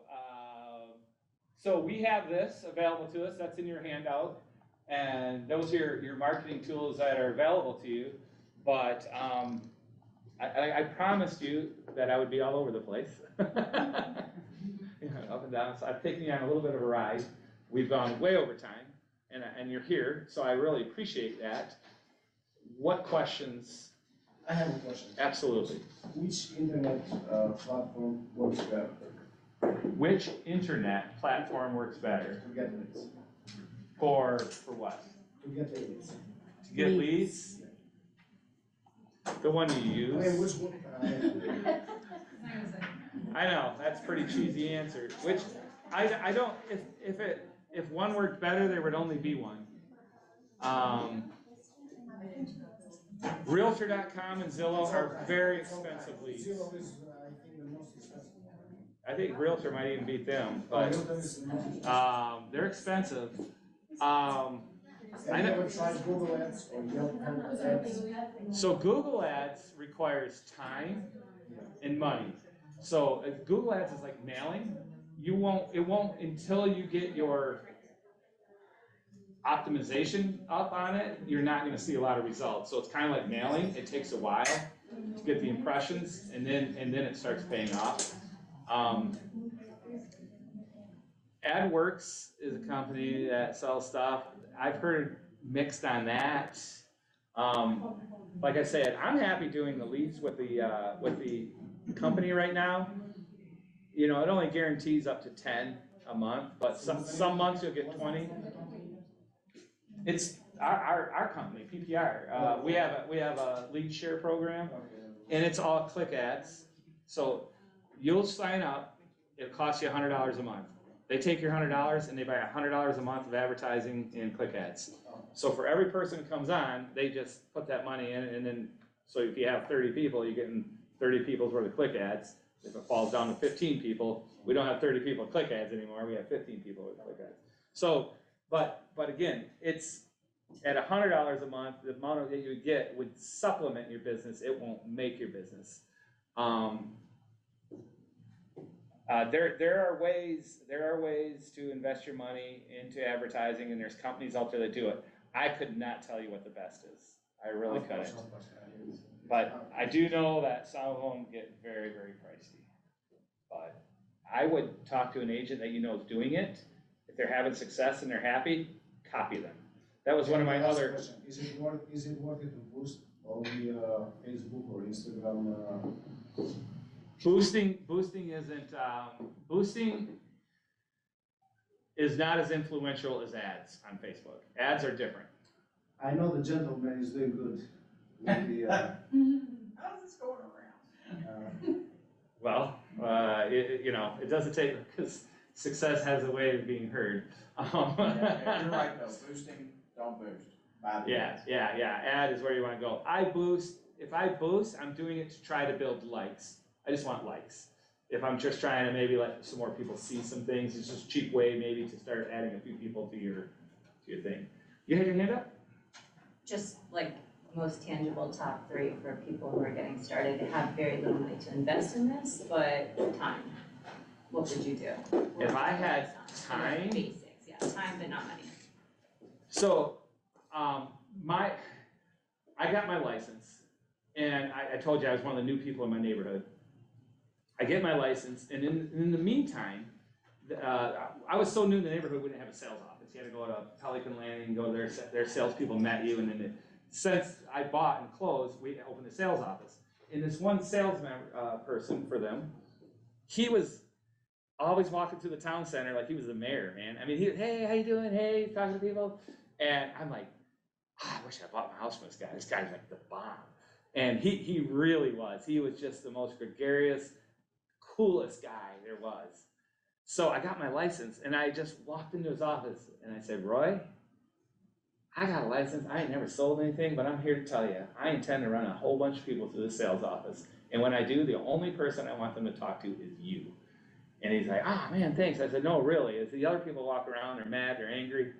we have this available to us. That's in your handout. And those are your marketing tools that are available to you. But I promised you that I would be all over the place. Up and down. So I've taken you on a little bit of a ride. We've gone way over time, and you're here, so I really appreciate that. What questions? I have a question. Absolutely. Which internet platform works better Which internet platform works better? to get leads? For what? To get leads. To get leads? The one you I mean, use? which one? I know, that's a pretty cheesy answer, which I don't, if one worked better, there would only be one. Realtor.com and Zillow are very expensive leads. Zillow is, I think, the most expensive. I think Realtor might even beat them, but Realtor is the most expensive. they're expensive. Have you ever tried Google Ads or Yelp Ads? So Google Ads requires time and money. So Google Ads is like mailing. It won't until you get your optimization up on it, you're not gonna see a lot of results. So it's kind of like mailing. It takes a while to get the impressions, and then it starts paying off. AdWorks is a company that sells stuff. I've heard mixed on that. Like I said, I'm happy doing the leads with the company right now. You know, it only guarantees up to 10 a month, but some months you'll get 20. It's our company, PPR. We have a lead share program, and it's all click ads. So you'll sign up. It costs you $100 a month. They take your $100 and they buy $100 a month of advertising in click ads. So for every person who comes on, they just put that money in, and then so if you have 30 people, you're getting 30 people's worth of click ads. If it falls down to 15 people, we don't have 30 people with click ads anymore. We have 15 people with click ads. So, but again, at $100 a month, the amount that you would get would supplement your business. It won't make your business. There are ways to invest your money into advertising, and there's companies out there that do it. I could not tell you what the best is. I really couldn't. But I do know that some of them get very, very pricey. But I would talk to an agent that you know is doing it. If they're having success and they're happy, copy them. That was one of my other. Question. Is it worth it to boost all the Facebook or Instagram? Boosting is not as influential as ads on Facebook. Ads are different. I know the gentleman is doing good. With the, How's this going around? Well, it doesn't take, because success has a way of being heard. You're right though, boosting, don't boost. Yeah. Ad is where you want to go. If I boost, I'm doing it to try to build likes. I just want likes. If I'm just trying to maybe let some more people see some things, it's just a cheap way maybe to start adding a few people to your thing. You had your hand up? Just like most tangible top 3 for people who are getting started, have very little money to invest in this, but time. What would you do? If I had time? Basics, yeah, time but not money. So, I got my license, and I told you I was one of the new people in my neighborhood. I get my license, and in the meantime, I was so new in the neighborhood, we didn't have a sales office. You had to go to Pelican Landing, go there, their salespeople met you, and then since I bought and closed, we opened a sales office. And this one salesman person for them, he was always walking through the town center like he was the mayor, man. I mean, hey, how you doing? Hey, talking to people. And I'm like, I wish I bought my house from this guy. This guy's like the bomb. And he really was. He was just the most gregarious, coolest guy there was. So I got my license, and I just walked into his office, and I said, Roy, I got a license. I ain't never sold anything, but I'm here to tell you, I intend to run a whole bunch of people through the sales office. And when I do, the only person I want them to talk to is you. And he's like, man, thanks. I said, no, really. As the other people walk around, they're mad, they're angry.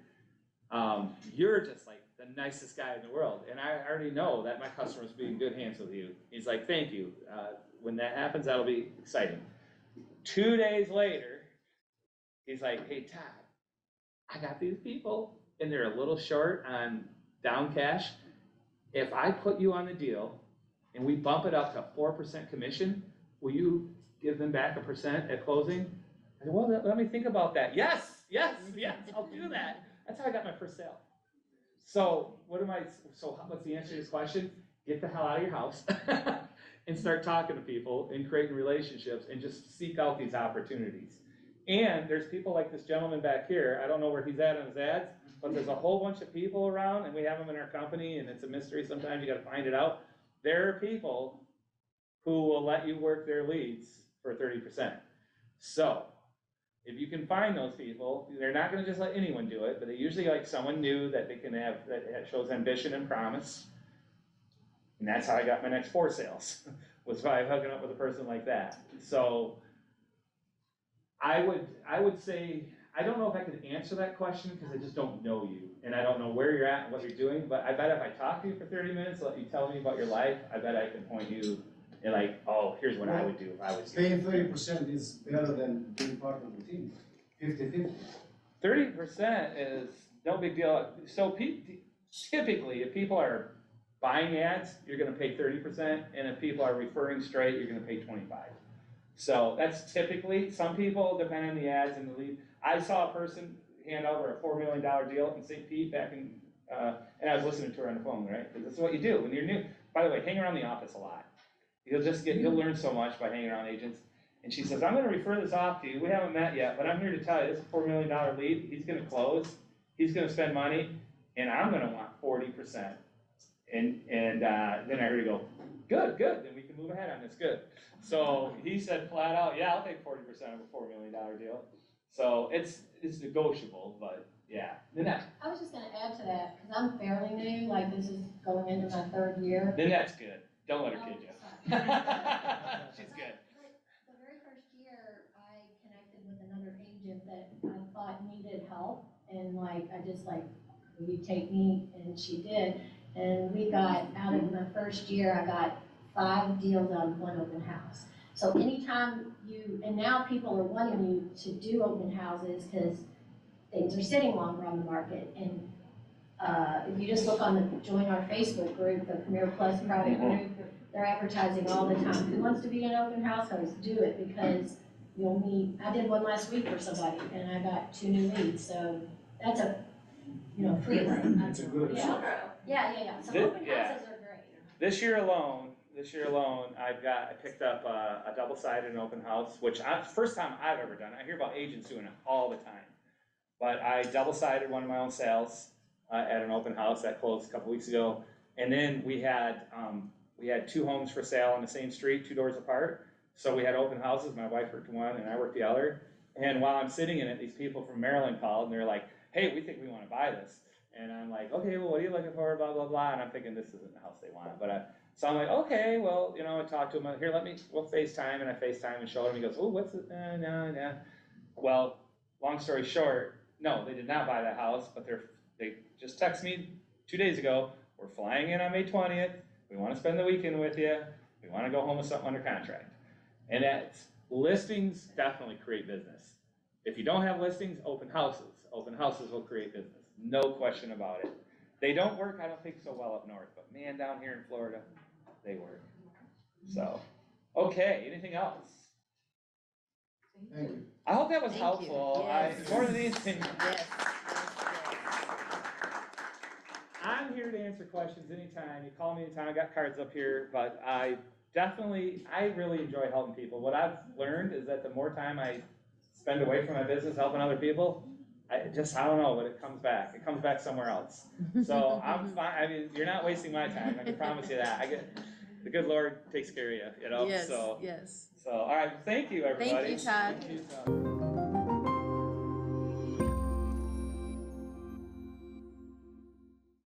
You're just like the nicest guy in the world. And I already know that my customers will be in good hands with you. He's like, thank you. When that happens, that'll be exciting. 2 days later, he's like, hey, Todd, I got these people, and they're a little short on down cash. If I put you on the deal and we bump it up to 4% commission, will you give them back 1% at closing? I said, well, let me think about that. Yes, I'll do that. That's how I got my first sale. So what's the answer to your question? Get the hell out of your house and start talking to people and creating relationships and just seek out these opportunities. And there's people like this gentleman back here. I don't know where he's at on his ads, but there's a whole bunch of people around, and we have them in our company, and it's a mystery sometimes. You got to find it out. There are people who will let you work their leads for 30%. So if you can find those people, they're not going to just let anyone do it, but they usually like someone new that they can have that shows ambition and promise. And that's how I got my next 4 sales, was by hooking up with a person like that. So I would say, I don't know if I could answer that question because I just don't know you, and I don't know where you're at and what you're doing, but I bet if I talk to you for 30 minutes, let you tell me about your life, I bet I can point you and like, oh, here's what I would do if I was you. Paying 30% is better than being part of the team. 50-50. 30% is no big deal. So typically, if people are buying ads, you're gonna pay 30%, and if people are referring straight, you're gonna pay 25%. So that's typically, some people, depending on the ads and the lead. I saw a person hand over a $4 million deal in St. Pete back in, and I was listening to her on the phone, right? Because that's what you do when you're new. By the way, hang around the office a lot. You'll learn so much by hanging around agents. And she says, I'm gonna refer this off to you. We haven't met yet, but I'm here to tell you, this is a $4 million lead. He's gonna close, he's gonna spend money, and I'm gonna want 40%. And then I heard her go, good, then we can move ahead on this, good. So he said flat out, yeah, I'll take 40% of a $4 million deal. So it's negotiable, but yeah. I was just gonna add to that, because I'm fairly new, like this is going into my 3rd year. Then that's good. Don't let her kid you. She's good. The very first year, I connected with another agent that I thought needed help, and like, I just like you take me? And she did. And we got, out of my first year, I got 5 deals on one open house. So anytime and now people are wanting you to do open houses because things are sitting longer on the market. And if you just look on join our Facebook group, the Premier Plus private group, they're advertising all the time. Who wants to be an open house host? Do it, because you'll meet, I did one last week for somebody and I got 2 new leads. So that's a, free. It's a good. Yeah. So open houses are great. This year alone, I picked up a double-sided open house, which first time I've ever done. I hear about agents doing it all the time. But I double-sided one of my own sales at an open house that closed a couple weeks ago. And then we had 2 homes for sale on the same street, 2 doors apart. So we had open houses. My wife worked one and I worked the other. And while I'm sitting in it, these people from Maryland called and they're like, hey, we think we want to buy this. And I'm like, okay, well, what are you looking for, blah, blah, blah. And I'm thinking this isn't the house they want. So I'm like, okay, well, I talked to him. Here, we'll FaceTime. And I FaceTime and showed him. He goes, oh, what's it? No. Well, long story short, no, they did not buy that house, but they just texted me 2 days ago. We're flying in on May 20th. We want to spend the weekend with you. We want to go home with something under contract. And listings definitely create business. If you don't have listings, open houses. Open houses will create business. No question about it. They don't work, I don't think, so well up north, but man, down here in Florida, they work. So, okay, anything else? Thank you. I hope that was Thank you. helpful. Yes. More than anything, Yes. I'm here to answer questions anytime. You call me anytime. I got cards up here, but I really enjoy helping people. What I've learned is that the more time I spend away from my business helping other people, I don't know, but it comes back. It comes back somewhere else. So I'm fine. I mean, you're not wasting my time. I can promise you that. The good Lord takes care of you, Yes, So, yes. all right. Thank you, everybody. Thank you, Todd. Thank you, Todd.